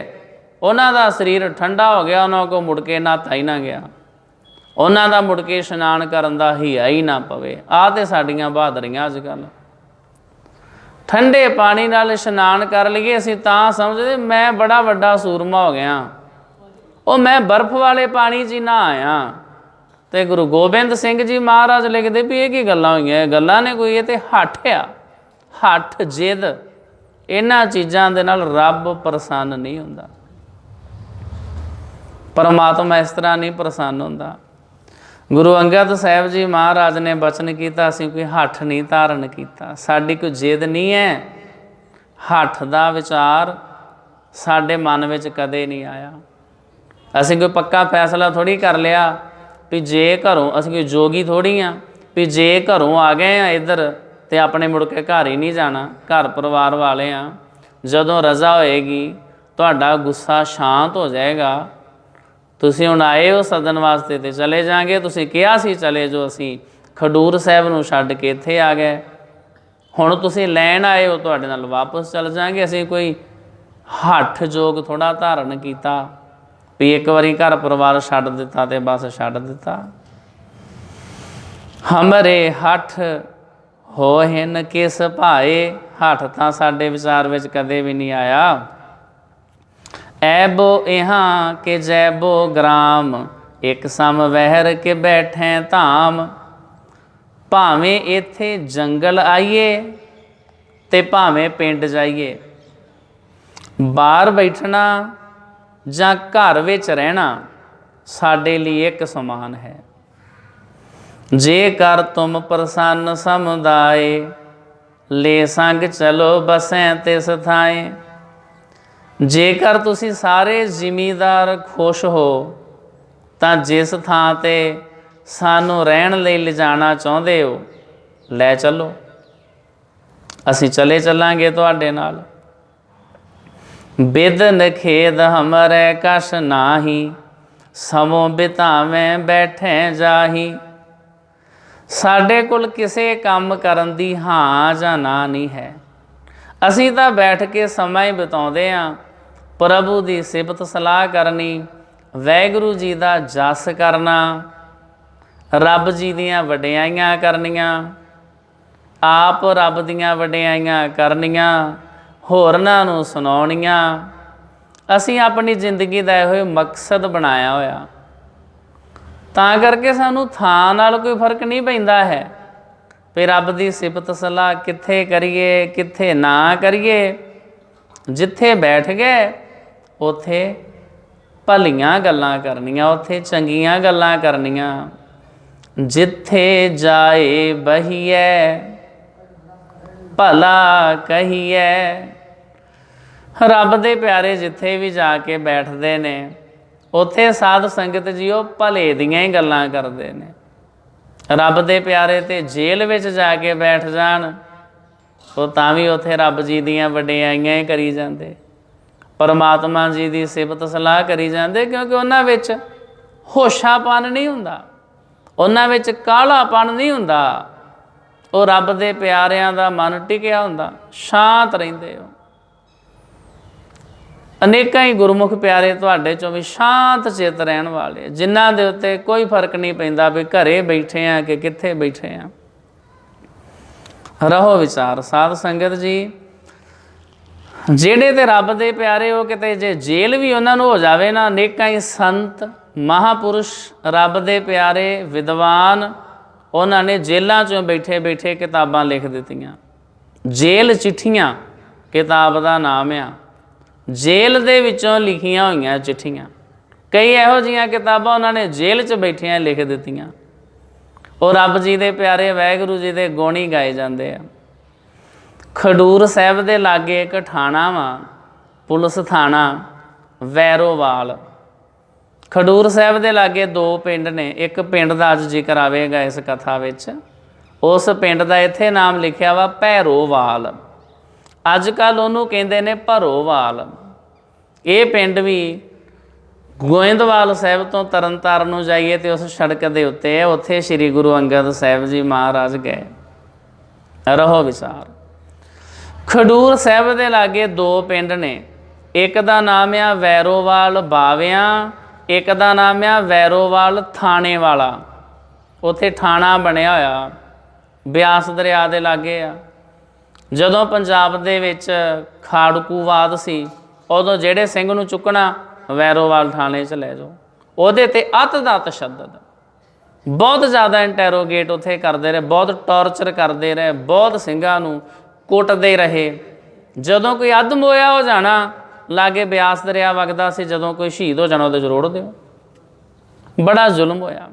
उन्हां दा शरीर ठंडा हो गया, उन्होंने को मुड़ के नहाता ही ना गया, उन्हां दा मुड़ के इशनान करन दा हिया ही ना पवे। आ ते साडियां बहादरियां अजकल, ठंडे पानी नाल इशनान कर लईए असीं तां समझदे मैं बड़ा वड्डा सूरमा हो गया, ਉਹ मैं बर्फ वाले पानी 'ਚ ना आया। तो गुरु गोबिंद सिंह जी महाराज लिखते भी ये की गल्लां होईयां, गल्लां ने कोई, ये तो हठ आ, हठ जिद, इन्हां चीज़ां दे नाल रब प्रसन्न नहीं हुंदा। परमात्मा इस तरह नहीं प्रसन्न हुंदा। गुरु अंगद साहिब जी महाराज ने बचन किया, असीं कोई हठ नहीं धारण किया, साडी कोई जिद नहीं है, हठ दा विचार साडे मन विच कदे नहीं आया। असीं कोई पक्का फैसला थोड़ी कर लिया भी जे घरों, असीं कोई जोगी थोड़ी हाँ भी जे घरों आ गए हैं इधर तो अपने मुड़ के घर ही नहीं जाना, घर परिवार वाले हाँ, जदों रज़ा होएगी तुहाडा गुस्सा शांत हो जाएगा, तुसीं हुण आए हो सदन वास्ते तो चले जाएंगे, तुसीं कहा सी चले जो, असीं खडूर साहिब नूं छड्ड के इत्थे आ गए, हुण तुसीं लैण आए हो, तुहाडे नाल वापस चल जाएंगे। असीं कोई हठ जोग थोड़ा धारण किया, भी एक बारी घर परिवार छड्ड दिता तो बस छड्ड दिता। हमरे हठ हो हिन किस भाए, हठ तां साडे विचार विच कदे भी नहीं आया। ऐबो इहाँ के जैबो ग्राम, एक सम वहर के बैठे धाम। भावें इत्थे जंगल आइए ते भावें पिंड जाइए, बाहर बैठना जां घर विच रहना साडे लिए एक समान है। जे कर तुम प्रसन्न समुदाय, ले संग चलो बसें तिस थाए। जेकर तुसी सारे जिमीदार खुश हो तां जिस थां ते सानू रहन लई लिजाना चाहुंदे हो लै चलो, असी चले चलांगे तुहाडे नाल। बिद नखेद हमरे कश नाही, समो बितावें बैठे जाही। साडे कोल किसे काम करन दी हाँ जां ना नहीं है, असी तां बैठ के समा ही बिताउंदे आ। प्रभु की सिफत सलाह करनी, वाहिगुरू जी का जस करना, रब जी दियां वडियाइयां करनियां, आप रब दियां वडियाइयां करनियां, होरनां नूं सुणाउणियां। असीं अपनी जिंदगी का इहो मकसद बनाया होया, तां करके सानूं थां नाल कोई फर्क नहीं पैंदा है भी रब की सिफत सलाह कित्थे करिए कित्थे ना करिए। जिथे बैठ गए उत्थे भलियां गल्लां करनियां, उत्थे चंगियां गल्लां करनियां। जिथे जाए बहिए भला कहिए। रब दे प्यारे जिथे भी जाके बैठते ने उत्थे साध संगत जी वो भले दियां ही गल्लां करते ने। रब दे प्यारे ते जेल विच जाके बैठ जाण वो तां भी उत्थे रब जी दियां वडियाइयां ही करी जांदे, परमात्मा जी की सिफत सलाह करी जांदे, क्योंकि उन्हां विच होशापन नहीं हुंदा, उन्हां विच कालापन नहीं हुंदा। वो रब दे प्यारियां दा मन टिकिया हुंदा, शांत रहिंदे हो। अनेकां ही गुरमुख प्यारे तुहाडे चों भी शांत चित रहण वाले, जिन्हां दे उत्ते कोई फर्क नहीं पैंदा भी घरे बैठे आ कि कित्थे बैठे आ। रहो विचार साध संगत जी, ਜਿਹੜੇ ਤੇ रब दे प्यारे हो किते जे जेल भी उन्होंने हो जाए ना, अनेकां ही संत महापुरुष रब दे प्यारे विद्वान उन्होंने जेलों चों बैठे बैठे किताबां लिख दित्तियां। जेल चिट्ठियां किताब का नाम आ, जेल दे विचों लिखियां होईयां चिट्ठियां। कई इहो जिहियां किताबां उन्होंने जेल च बैठियां लिख दित्तियां। और रब जी दे प्यारे वाहिगुरू जी दे गुण ही गाए जाते हैं। खडूर साहिब दे लागे एक थाना वा, पुलिस थाना वैरोवाल। खडूर साहिब दे लागे दो पिंड ने, एक पिंड का अज जिक्र आवेगा इस कथा विच। उस पिंड का इत्थे नाम लिखिया वा भैरोवाल, अजकल उहनूं कहंदे ने भरोवाल। ये पिंड भी गोइंदवाल साहिब तो तरन ताਰਨ नूं जाइए तो उस सड़क के उत्ते है, उत्थे श्री गुरु अंगद साहिब जी महाराज गए। रहो विचार, खडूर साहिब दे लागे दो पिंड ने, एक दा नाम आ वैरोवाल बावियां, एक दा नाम आ वैरोवाल थाने वाला। उत्थे थाना बनिया होया ब्यास दरिया दे लागे आ। जदों पंजाब दे विच खाड़कूवाद सी, उदों जिहड़े सिंह नूं चुकना वैरोवाल थाने च लै जाओ। उहदे ते अत दा तशद्दद, बहुत ज़्यादा इंटैरोगेट उत्थे करते रहे, बहुत टॉर्चर करते रहे, बहुत सिंघां नूं कुटते रहे। जदों कोई अध मोया हो जाना, लागे ब्यास दरिया वगदा सी, जदों कोई शहीद हो जाना उहदे च रोड़ दिओ। बड़ा जुल्म होया।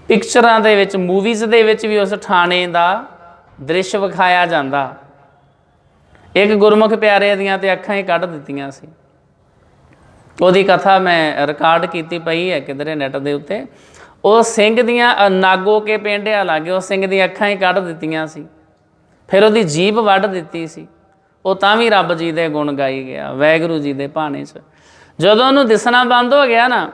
पिक्चरां दे विच मूवीज़ दे विच भी उस ठाणे दा दृश्य विखाया जांदा। एक गुरमुख प्यारे दियां ते अखां ही कढ दित्तियां सी। उहदी कथा मैं रिकॉर्ड कीती पई है किधरे नैट दे उत्ते। ਉਹ ਸਿੰਘ ਦੀਆਂ ਨਾਗੋ ਕੇ ਪਿੰਡ ਆ ਲਾਗੇ, ਉਹ ਸਿੰਘ ਦੀਆਂ ਅੱਖਾਂ ਹੀ ਕੱਢ ਦਿੱਤੀਆਂ ਸੀ, ਫਿਰ ਉਹਦੀ ਜੀਭ ਵੱਢ ਦਿੱਤੀ ਸੀ। ਉਹ ਤਾਂ ਵੀ ਰੱਬ ਜੀ ਦੇ ਗੁਣ ਗਾਈ ਗਿਆ ਵਾਹਿਗੁਰੂ ਜੀ ਦੇ ਭਾਣੇ 'ਚ। ਜਦੋਂ ਉਹਨੂੰ ਦਿਸਣਾ ਬੰਦ ਹੋ ਗਿਆ ਨਾ,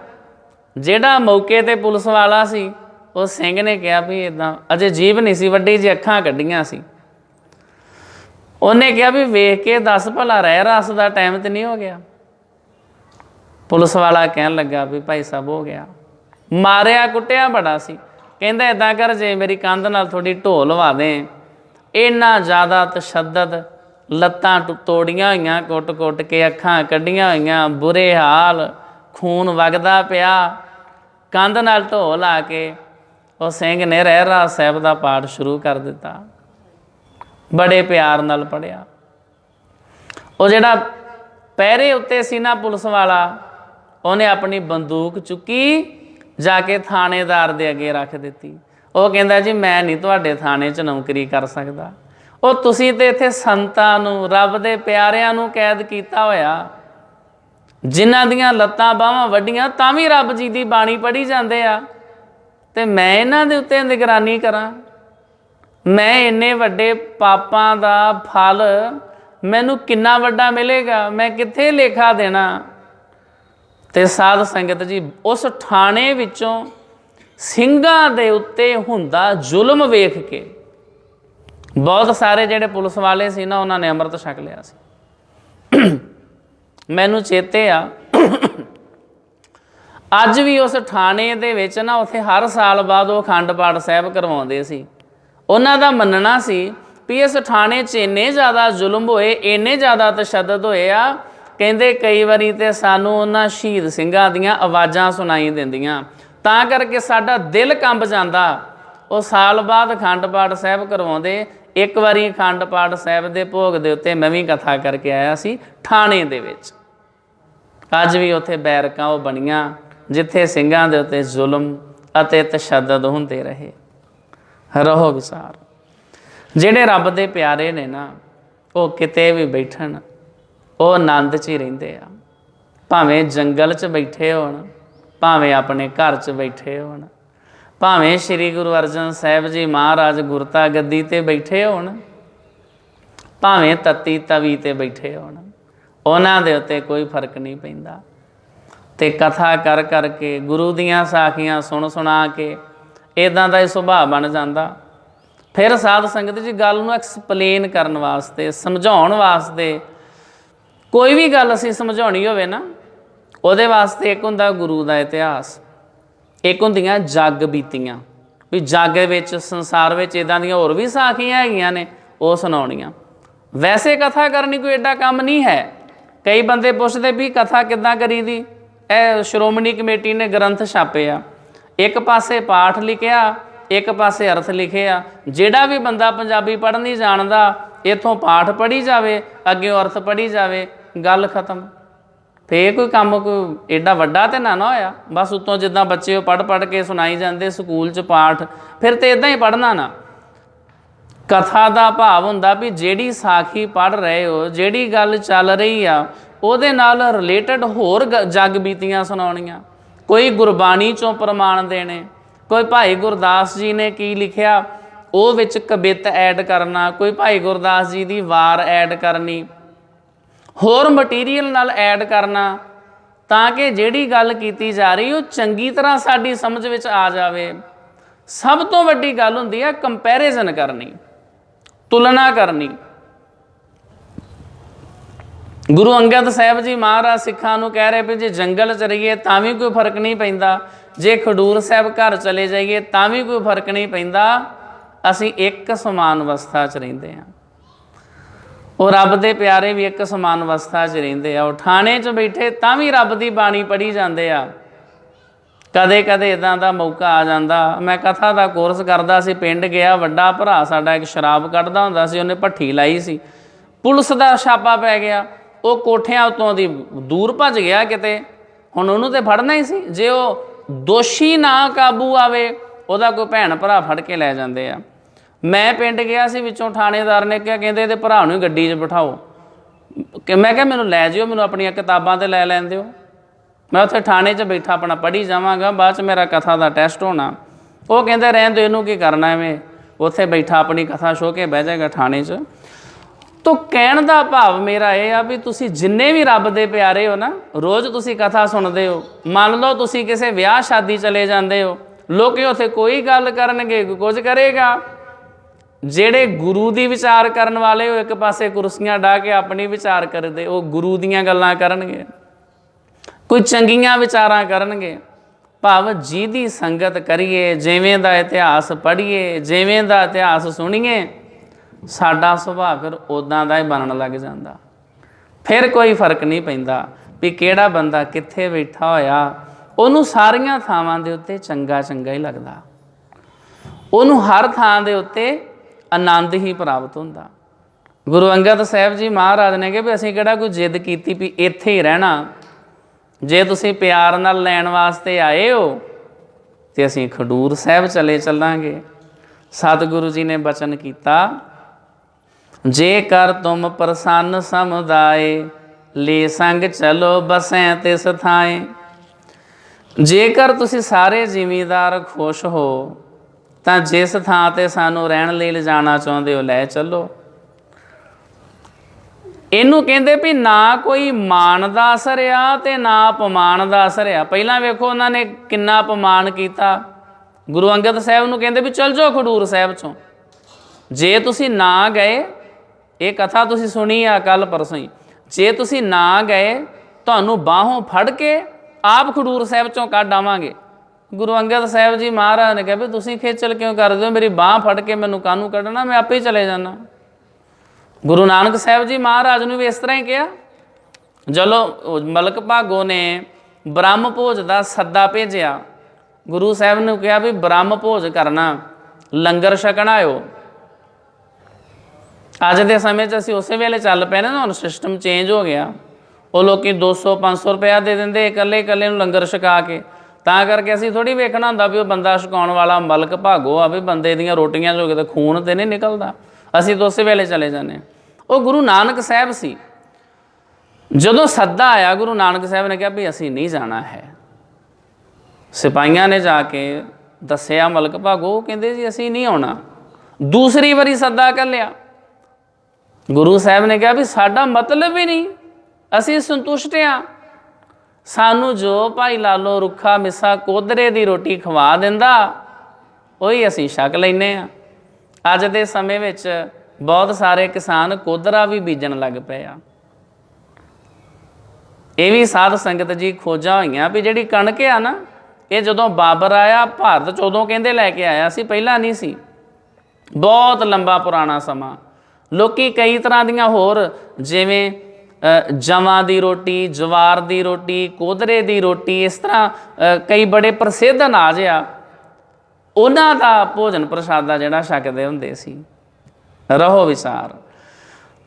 ਜਿਹੜਾ ਮੌਕੇ 'ਤੇ ਪੁਲਿਸ ਵਾਲਾ ਸੀ, ਉਹ ਸਿੰਘ ਨੇ ਕਿਹਾ ਵੀ ਇੱਦਾਂ, ਅਜੇ ਜੀਭ ਨਹੀਂ ਸੀ ਵੱਡੀ ਜੀ, ਅੱਖਾਂ ਕੱਢੀਆਂ ਸੀ। ਉਹਨੇ ਕਿਹਾ ਵੀ ਵੇਖ ਕੇ ਦੱਸ ਭਲਾ ਰਹਿ ਰਾਸ ਦਾ ਟਾਈਮ ਤਾਂ ਨਹੀਂ ਹੋ ਗਿਆ? पुलिस वाला कहन लगा भी भाई साहब हो गया, मारिया कुटिया बड़ा सी। कहंदा इदां कर, जे मेरी कंध नाल थोड़ी ढो लवा दें। इन्ना ज़्यादा तशद्दद, लत्तां तोड़ियां होईयां कुट कुट के, अखां कड्डियां होईयां, बुरे हाल, खून वगदा पिया। कंध नाल ढो ला के ਉਹ ਸਿੰਘ ने रहरास साहिब का पाठ शुरू कर दिता। बड़े प्यार नाल पढ़िया। ਉਹ ਜਿਹੜਾ ਪਹਿਰੇ ਉੱਤੇ ਸੀ ना पुलिस वाला, ਉਹਨੇ अपनी बंदूक चुकी, जाके थानेदार ਦੇ ਅੱਗੇ रख ਦਿੱਤੀ। ਉਹ ਕਹਿੰਦਾ जी मैं नहीं ਤੁਹਾਡੇ थाने 'ਚ नौकरी कर सकता। ਉਹ ਤੁਸੀਂ ਤੇ ਇੱਥੇ ਸੰਤਾਂ ਨੂੰ, ਰੱਬ ਦੇ ਪਿਆਰਿਆਂ ਨੂੰ कैद ਕੀਤਾ ਹੋਇਆ, ਜਿਨ੍ਹਾਂ ਦੀਆਂ ਲੱਤਾਂ ਬਾਹਾਂ ਵੱਡੀਆਂ ਤਾਂ ਵੀ ਰੱਬ जी ਦੀ ਬਾਣੀ ਪੜ੍ਹੀ ਜਾਂਦੇ ਆ, ਤੇ मैं इन्हां दे उत्ते निगरानी करा। मैं इन्ने वड्डे पापां दा फल मैनू किन्ना वड्डा मिलेगा, मैं कित्थे लेखा देना। ते साध संगत जी उस थाने विचों ਸਿੰਘਾਂ दे उत्ते हुंदा जुल्म वेख के बहुत सारे जिहड़े पुलिस वाले सी ना, उन्होंने अमृत छक लिया सी। मैनू चेते आ अज भी उस थाने दे विच ना, उत्थे हर साल बाद वो अखंड पाठ साहिब करवाउंदे सी। उन्हां दा मन्नना सी भी इस थाने 'च इन्ने ज़्यादा जुल्म होए, इन्ने ज़्यादा तशद्दद होए आ, कहंदे कई वारी ते सानू उन्हां शहीद ਸਿੰਘਾਂ दीयां आवाज़ां सुनाई दिंदियां, तां करके साडा दिल कंब जांदा। वो साल बाद अखंड पाठ साहिब करवाउंदे। एक वारी अखंड पाठ साहिब दे भोग दे उत्ते मैं भी कथा करके आया सी थाने दे विच। अज भी उत्थे बैरकां वो बणीਆਂ जिथे ਸਿੰਘਾਂ ਦੇ ਉੱਤੇ ਜ਼ੁਲਮ ਅਤੇ ਤਸ਼ੱਦਦ ਹੁੰਦੇ ਰਹੇ। ਰਹੋ ਵਿਚਾਰ, ਜਿਹੜੇ ਰੱਬ ਦੇ ਪਿਆਰੇ ਨੇ ਨਾ, ਉਹ ਕਿਤੇ ਵੀ ਬੈਠਣ, ਉਹ ਆਨੰਦ 'ਚ ਹੀ ਰਹਿੰਦੇ ਆ। ਭਾਵੇਂ ਜੰਗਲ 'ਚ ਬੈਠੇ ਹੋਣ, ਭਾਵੇਂ ਆਪਣੇ ਘਰ 'ਚ ਬੈਠੇ ਹੋਣ, ਭਾਵੇਂ ਸ਼੍ਰੀ ਗੁਰੂ ਅਰਜਨ ਸਾਹਿਬ ਜੀ ਮਹਾਰਾਜ ਗੁਰਤਾ ਗੱਦੀ 'ਤੇ ਬੈਠੇ ਹੋਣ, ਭਾਵੇਂ ਤੱਤੀ ਤਵੀ 'ਤੇ ਬੈਠੇ ਹੋਣ, ਉਹਨਾਂ ਦੇ ਉੱਤੇ ਕੋਈ ਫਰਕ ਨਹੀਂ ਪੈਂਦਾ। ਤੇ ਕਥਾ ਕਰ ਕਰਕੇ, ਗੁਰੂ ਦੀਆਂ ਸਾਖੀਆਂ ਸੁਣ ਸੁਣਾ ਕੇ ਇੱਦਾਂ ਦਾ ਹੀ ਸੁਭਾਅ ਬਣ ਜਾਂਦਾ। ਫਿਰ ਸਾਧ ਸੰਗਤ ਜੀ ਗੱਲ ਨੂੰ ਐਕਸਪਲੇਨ ਕਰਨ ਵਾਸਤੇ, ਸਮਝਾਉਣ ਵਾਸਤੇ, ਕੋਈ ਵੀ ਗੱਲ ਅਸੀਂ ਸਮਝਾਉਣੀ ਹੋਵੇ ਨਾ, ਉਹਦੇ ਵਾਸਤੇ ਇੱਕ ਹੁੰਦਾ ਗੁਰੂ ਦਾ ਇਤਿਹਾਸ, ਇੱਕ ਹੁੰਦੀਆਂ ਜੱਗ ਬੀਤੀਆਂ, ਵੀ ਜੱਗ ਵਿੱਚ, ਸੰਸਾਰ ਵਿੱਚ ਇੱਦਾਂ ਦੀਆਂ ਹੋਰ ਵੀ ਸਾਖੀਆਂ ਹੈਗੀਆਂ ਨੇ, ਉਹ ਸੁਣਾਉਣੀਆਂ। ਵੈਸੇ ਕਥਾ ਕਰਨੀ ਕੋਈ ਐਡਾ ਕੰਮ ਨਹੀਂ ਹੈ। ਕਈ ਬੰਦੇ ਪੁੱਛਦੇ ਵੀ ਕਥਾ ਕਿੱਦਾਂ ਕਰੀ ਦੀ। ਇਹ ਸ਼੍ਰੋਮਣੀ ਕਮੇਟੀ ਨੇ ਗ੍ਰੰਥ ਛਾਪੇ ਆ, ਇੱਕ ਪਾਸੇ ਪਾਠ ਲਿਖਿਆ, ਇੱਕ ਪਾਸੇ ਅਰਥ ਲਿਖਿਆ। ਜਿਹੜਾ ਵੀ ਬੰਦਾ ਪੰਜਾਬੀ ਪੜ੍ਹਨ ਨਹੀਂ ਜਾਣਦਾ, ਇੱਥੋਂ ਪਾਠ ਪੜ੍ਹੀ ਜਾਵੇ, ਅੱਗੇ ਅਰਥ ਪੜ੍ਹੀ ਜਾਵੇ, ਗੱਲ ਖਤਮ। ਫੇਰ ਕੋਈ ਕੰਮ ਕੋਈ ਐਡਾ ਵੱਡਾ ਤਾਂ ਨਾ ਹੋਇਆ। ਬਸ ਉੱਤੋਂ ਜਿੱਦਾਂ ਬੱਚੇ ਉਹ ਪੜ੍ਹ ਪੜ੍ਹ ਕੇ ਸੁਣਾਈ ਜਾਂਦੇ ਸਕੂਲ 'ਚ ਪਾਠ, ਫਿਰ ਤਾਂ ਇੱਦਾਂ ਹੀ ਪੜ੍ਹਨਾ ਨਾ। ਕਥਾ ਦਾ ਭਾਵ ਹੁੰਦਾ ਵੀ ਜਿਹੜੀ ਸਾਖੀ ਪੜ੍ਹ ਰਹੇ ਹੋ, ਜਿਹੜੀ ਗੱਲ ਚੱਲ ਰਹੀ ਆ, ਉਹਦੇ ਨਾਲ ਰਿਲੇਟਡ ਹੋਰ ਜੱਗ ਬੀਤੀਆਂ ਸੁਣਾਉਣੀਆਂ। ਕੋਈ ਗੁਰਬਾਣੀ 'ਚੋਂ ਪ੍ਰਮਾਣ ਦੇਣੇ, ਕੋਈ ਭਾਈ ਗੁਰਦਾਸ ਜੀ ਨੇ ਕੀ ਲਿਖਿਆ ਉਹ ਵਿੱਚ ਕਵਿਤ ਐਡ ਕਰਨਾ, ਕੋਈ ਭਾਈ ਗੁਰਦਾਸ ਜੀ ਦੀ ਵਾਰ ਐਡ ਕਰਨੀ, ਹੋਰ ਮਟੀਰੀਅਲ ਨਾਲ ਐਡ ਕਰਨਾ, ਤਾਂ ਕਿ ਜਿਹੜੀ ਗੱਲ ਕੀਤੀ ਜਾ ਰਹੀ ਉਹ ਚੰਗੀ ਤਰ੍ਹਾਂ ਸਾਡੀ ਸਮਝ ਵਿੱਚ ਆ ਜਾਵੇ। ਸਭ ਤੋਂ ਵੱਡੀ ਗੱਲ ਹੁੰਦੀ ਹੈ ਕੰਪੈਰੀਜ਼ਨ ਕਰਨੀ, ਤੁਲਨਾ ਕਰਨੀ। ਗੁਰੂ ਅੰਗਦ ਸਾਹਿਬ ਜੀ ਮਹਾਰਾਜ ਸਿੱਖਾਂ ਨੂੰ ਕਹਿ ਰਹੇ ਵੀ ਜੇ ਜੰਗਲ 'ਚ ਰਹੀਏ ਤਾਂ ਵੀ ਕੋਈ ਫਰਕ ਨਹੀਂ ਪੈਂਦਾ, ਜੇ ਖਡੂਰ ਸਾਹਿਬ ਘਰ ਚਲੇ ਜਾਈਏ ਤਾਂ ਵੀ ਕੋਈ ਫਰਕ ਨਹੀਂ ਪੈਂਦਾ, ਅਸੀਂ ਇੱਕ ਸਮਾਨ ਅਵਸਥਾ 'ਚ ਰਹਿੰਦੇ ਹਾਂ। ਉਹ ਰੱਬ ਦੇ ਪਿਆਰੇ ਵੀ ਇੱਕ ਸਮਾਨ ਅਵਸਥਾ 'ਚ ਰਹਿੰਦੇ ਆ। ਉਹ ਠਾਣੇ 'ਚ ਬੈਠੇ ਤਾਂ ਵੀ ਰੱਬ ਦੀ ਬਾਣੀ ਪੜ੍ਹੀ ਜਾਂਦੇ ਆ। ਕਦੇ ਕਦੇ ਇੱਦਾਂ ਦਾ ਮੌਕਾ ਆ ਜਾਂਦਾ। ਮੈਂ ਕਥਾ ਦਾ ਕੋਰਸ ਕਰਦਾ ਸੀ, ਪਿੰਡ ਗਿਆ, ਵੱਡਾ ਭਰਾ ਸਾਡਾ ਇੱਕ ਸ਼ਰਾਬ ਕੱਢਦਾ ਹੁੰਦਾ ਸੀ, ਉਹਨੇ ਭੱਠੀ ਲਾਈ ਸੀ, ਪੁਲਿਸ ਦਾ ਛਾਪਾ ਪੈ ਗਿਆ, ਉਹ ਕੋਠਿਆਂ ਉੱਤੋਂ ਦੀ ਦੂਰ ਭੱਜ ਗਿਆ ਕਿਤੇ। ਹੁਣ ਉਹਨੂੰ ਤਾਂ ਫੜਨਾ ਹੀ ਸੀ, ਜੇ ਉਹ ਦੋਸ਼ੀ ਨਾ ਕਾਬੂ ਆਵੇ ਉਹਦਾ ਕੋਈ ਭੈਣ ਭਰਾ ਫੜ ਕੇ ਲੈ ਜਾਂਦੇ ਆ। ਮੈਂ ਪਿੰਡ ਗਿਆ ਸੀ, ਵਿੱਚੋਂ ਥਾਣੇਦਾਰ ਨੇ ਕਿਹਾ, ਕਹਿੰਦੇ ਇਹਦੇ ਭਰਾ ਨੂੰ ਗੱਡੀ 'ਚ ਬਿਠਾਓ। ਕਿ ਮੈਂ ਕਿਹਾ ਮੈਨੂੰ ਲੈ ਜਿਓ, ਮੈਨੂੰ ਆਪਣੀਆਂ ਕਿਤਾਬਾਂ 'ਤੇ ਲੈ ਲੈਣ ਦਿਓ, ਮੈਂ ਉੱਥੇ ਥਾਣੇ 'ਚ ਬੈਠਾ ਆਪਣਾ ਪੜ੍ਹੀ ਜਾਵਾਂਗਾ, ਬਾਅਦ 'ਚ ਮੇਰਾ ਕਥਾ ਦਾ ਟੈਸਟ ਹੋਣਾ। ਉਹ ਕਹਿੰਦੇ ਰਹਿਣ ਦਿਓ, ਇਹਨੂੰ ਕੀ ਕਰਨਾ, ਐਵੇਂ ਉੱਥੇ ਬੈਠਾ ਆਪਣੀ ਕਥਾ ਛੋ ਕੇ ਬਹਿ ਜਾਏਗਾ ਥਾਣੇ 'ਚ। ਤੋ ਕਹਿਣ ਦਾ ਭਾਵ ਮੇਰਾ ਇਹ ਆ ਵੀ ਤੁਸੀਂ ਜਿੰਨੇ ਵੀ ਰੱਬ ਦੇ ਪਿਆਰੇ ਹੋ ਨਾ, ਰੋਜ਼ ਤੁਸੀਂ ਕਥਾ ਸੁਣਦੇ ਹੋ। ਮੰਨ ਲਓ ਤੁਸੀਂ ਕਿਸੇ ਵਿਆਹ ਸ਼ਾਦੀ ਚਲੇ ਜਾਂਦੇ ਹੋ, ਲੋਕ ਉੱਥੇ ਕੋਈ ਗੱਲ ਕਰਨਗੇ, ਕੁਝ ਕਰੇਗਾ। ਜਿਹੜੇ ਗੁਰੂ ਦੀ ਵਿਚਾਰ ਕਰਨ ਵਾਲੇ, ਉਹ ਇੱਕ ਪਾਸੇ ਕੁਰਸੀਆਂ ਢਾਹ ਕੇ ਆਪਣੀ ਵਿਚਾਰ ਕਰਦੇ, ਉਹ ਗੁਰੂ ਦੀਆਂ ਗੱਲਾਂ ਕਰਨਗੇ। ਕੋਈ ਚੰਗੀਆਂ ਵਿਚਾਰਾਂ ਕਰਨਗੇ। ਭਾਵ ਜਿਹਦੀ ਸੰਗਤ ਕਰੀਏ, ਜਿਵੇਂ ਦਾ ਇਤਿਹਾਸ ਪੜ੍ਹੀਏ, ਜਿਵੇਂ ਦਾ ਇਤਿਹਾਸ ਸੁਣੀਏ, ਸਾਡਾ ਸੁਭਾਅ ਫਿਰ ਉੱਦਾਂ ਦਾ ਹੀ ਬਣਨ ਲੱਗ ਜਾਂਦਾ। ਫਿਰ ਕੋਈ ਫਰਕ ਨਹੀਂ ਪੈਂਦਾ ਵੀ ਕਿਹੜਾ ਬੰਦਾ ਕਿੱਥੇ ਬੈਠਾ ਹੋਇਆ, ਉਹਨੂੰ ਸਾਰੀਆਂ ਥਾਵਾਂ ਦੇ ਉੱਤੇ ਚੰਗਾ ਚੰਗਾ ਹੀ ਲੱਗਦਾ, ਉਹਨੂੰ ਹਰ ਥਾਂ ਦੇ ਉੱਤੇ ਆਨੰਦ ਹੀ ਪ੍ਰਾਪਤ ਹੁੰਦਾ। ਗੁਰੂ ਅੰਗਦ ਸਾਹਿਬ ਜੀ ਮਹਾਰਾਜ ਨੇ ਕਿਹਾ ਵੀ ਅਸੀਂ ਕਿਹੜਾ ਕੋਈ ਜਿੱਦ ਕੀਤੀ ਵੀ ਇੱਥੇ ਹੀ ਰਹਿਣਾ। ਜੇ ਤੁਸੀਂ ਪਿਆਰ ਨਾਲ ਲੈਣ ਵਾਸਤੇ ਆਏ ਹੋ ਤੇ ਅਸੀਂ ਖਡੂਰ ਸਾਹਿਬ ਚੱਲਾਂਗੇ। ਸਤਿਗੁਰੂ ਜੀ ਨੇ ਬਚਨ ਕੀਤਾ, ਜੇਕਰ ਤੁਮ ਪ੍ਰਸੰਨ ਸਮੁਦਾਏ, ਲੈ ਸੰਗ ਚਲੋ ਬਸੈ ਤਿਸ ਥਾਏ। ਜੇਕਰ ਤੁਸੀਂ ਸਾਰੇ ਜ਼ਿਮੀਂਦਾਰ ਖੁਸ਼ ਹੋ ਤਾਂ ਜਿਸ ਥਾਂ 'ਤੇ ਸਾਨੂੰ ਰਹਿਣ ਲਈ ਲਿਜਾਣਾ ਚਾਹੁੰਦੇ ਹੋ ਲੈ ਚੱਲੋ। ਇਹਨੂੰ ਕਹਿੰਦੇ ਵੀ ਨਾ ਕੋਈ ਮਾਣ ਦਾ ਅਸਰ ਆ ਅਤੇ ਨਾ ਅਪਮਾਨ ਦਾ ਅਸਰ ਆ। ਪਹਿਲਾਂ ਵੇਖੋ ਉਹਨਾਂ ਨੇ ਕਿੰਨਾ ਅਪਮਾਨ ਕੀਤਾ। ਗੁਰੂ ਅੰਗਦ ਸਾਹਿਬ ਨੂੰ ਕਹਿੰਦੇ ਵੀ ਚੱਲ ਜਾਓ ਖਡੂਰ ਸਾਹਿਬ 'ਚੋਂ। ਜੇ ਤੁਸੀਂ ਨਾ ਗਏ, ਇਹ ਕਥਾ ਤੁਸੀਂ ਸੁਣੀ ਆ ਕੱਲ੍ਹ ਪਰਸੋਂ ਹੀ, ਜੇ ਤੁਸੀਂ ਨਾ ਗਏ ਤੁਹਾਨੂੰ ਬਾਹੋਂ ਫੜ ਕੇ ਆਪ ਖਡੂਰ ਸਾਹਿਬ 'ਚੋਂ ਕੱਢ ਆਵਾਂਗੇ। ਗੁਰੂ ਅੰਗਦ ਸਾਹਿਬ ਜੀ ਮਹਾਰਾਜ ਨੇ ਕਿਹਾ ਵੀ ਤੁਸੀਂ ਖੇਚਲ ਕਿਉਂ ਕਰਦੇ ਹੋ, ਮੇਰੀ ਬਾਂਹ ਫੜ ਕੇ ਮੈਨੂੰ ਕਾਹਨੂੰ ਕੱਢਣਾ, ਮੈਂ ਆਪੇ ਹੀ ਚਲੇ ਜਾਣਾ। ਗੁਰੂ ਨਾਨਕ ਸਾਹਿਬ ਜੀ ਮਹਾਰਾਜ ਨੂੰ ਵੀ ਇਸ ਤਰ੍ਹਾਂ ਹੀ ਕਿਹਾ। ਚਲੋ ਮਲਕ ਭਾਗੋ ਨੇ ਬ੍ਰਹਮ ਭੋਜ ਦਾ ਸੱਦਾ ਭੇਜਿਆ। ਗੁਰੂ ਸਾਹਿਬ ਨੂੰ ਕਿਹਾ ਵੀ ਬ੍ਰਹਮ ਭੋਜ ਕਰਨਾ, ਲੰਗਰ ਛਕਣਾ ਆਇਓ। ਅੱਜ ਦੇ ਸਮੇਂ 'ਚ ਅਸੀਂ ਉਸੇ ਵੇਲੇ ਚੱਲ ਪਏ ਨਾ, ਹੁਣ ਸਿਸਟਮ ਚੇਂਜ ਹੋ ਗਿਆ। ਉਹ ਲੋਕ 200-500 ਰੁਪਇਆ ਦੇ ਦਿੰਦੇ ਇਕੱਲੇ ਇਕੱਲੇ ਨੂੰ ਲੰਗਰ ਛਕਾ ਕੇ। ਤਾਂ ਕਰਕੇ ਅਸੀਂ ਥੋੜ੍ਹੀ ਵੇਖਣਾ ਹੁੰਦਾ ਵੀ ਉਹ ਬੰਦਾ ਛਕਾਉਣ ਵਾਲਾ ਮਲਕ ਭਾਗੋ ਆ, ਵੀ ਬੰਦੇ ਦੀਆਂ ਰੋਟੀਆਂ 'ਚੋਂ ਕਿਤੇ ਖੂਨ ਤਾਂ ਨਹੀਂ ਨਿਕਲਦਾ। ਅਸੀਂ ਤਾਂ ਉਸੇ ਵੇਲੇ ਚਲੇ ਜਾਂਦੇ ਹਾਂ। ਉਹ ਗੁਰੂ ਨਾਨਕ ਸਾਹਿਬ ਸੀ। ਜਦੋਂ ਸੱਦਾ ਆਇਆ ਗੁਰੂ ਨਾਨਕ ਸਾਹਿਬ ਨੇ ਕਿਹਾ ਵੀ ਅਸੀਂ ਨਹੀਂ ਜਾਣਾ ਹੈ। ਸਿਪਾਹੀਆਂ ਨੇ ਜਾ ਕੇ ਦੱਸਿਆ ਮਲਕ ਭਾਗੋ, ਕਹਿੰਦੇ ਜੀ ਅਸੀਂ ਨਹੀਂ ਆਉਣਾ। ਦੂਸਰੀ ਵਾਰੀ ਸੱਦਾ ਘੱਲਿਆ। ਗੁਰੂ ਸਾਹਿਬ ਨੇ ਕਿਹਾ ਵੀ ਸਾਡਾ ਮਤਲਬ ਹੀ ਨਹੀਂ, ਅਸੀਂ ਸੰਤੁਸ਼ਟ ਹਾਂ। ਸਾਨੂੰ ਜੋ ਭਾਈ ਲਾਲੋ ਰੁੱਖਾ ਮਿੱਸਾ ਕੋਧਰੇ ਦੀ ਰੋਟੀ ਖਵਾ ਦਿੰਦਾ ਉਹੀ ਅਸੀਂ ਛਕ ਲੈਂਦੇ ਹਾਂ। ਅੱਜ ਦੇ ਸਮੇਂ ਵਿੱਚ ਬਹੁਤ ਸਾਰੇ ਕਿਸਾਨ ਕੋਧਰਾ ਵੀ ਬੀਜਣ ਲੱਗ ਪਏ ਆ। ਇਹ ਵੀ ਸਾਧ ਸੰਗਤ ਜੀ ਖੋਜਾਂ ਹੋਈਆਂ ਵੀ ਜਿਹੜੀ ਕਣਕ ਆ ਨਾ, ਇਹ ਜਦੋਂ ਬਾਬਰ ਆਇਆ ਭਾਰਤ 'ਚ ਉਦੋਂ ਕਹਿੰਦੇ ਲੈ ਕੇ ਆਇਆ ਸੀ, ਪਹਿਲਾਂ ਨਹੀਂ ਸੀ। ਬਹੁਤ ਲੰਬਾ ਪੁਰਾਣਾ ਸਮਾਂ। ਲੋਕੀ ਕਈ ਤਰ੍ਹਾਂ ਦੀਆਂ ਹੋਰ ਜਿਵੇਂ ਜਵਾਂ ਦੀ ਰੋਟੀ, ਜਵਾਰ ਦੀ ਰੋਟੀ, ਕੋਧਰੇ ਦੀ ਰੋਟੀ, ਇਸ ਤਰ੍ਹਾਂ ਕਈ ਬੜੇ ਪ੍ਰਸਿੱਧ ਅਨਾਜ ਆ, ਉਹਨਾਂ ਦਾ ਭੋਜਨ ਪ੍ਰਸ਼ਾਦਾ ਜਿਹੜਾ ਛਕਦੇ ਹੁੰਦੇ ਸੀ। ਰਹੋ ਵਿਚਾਰ।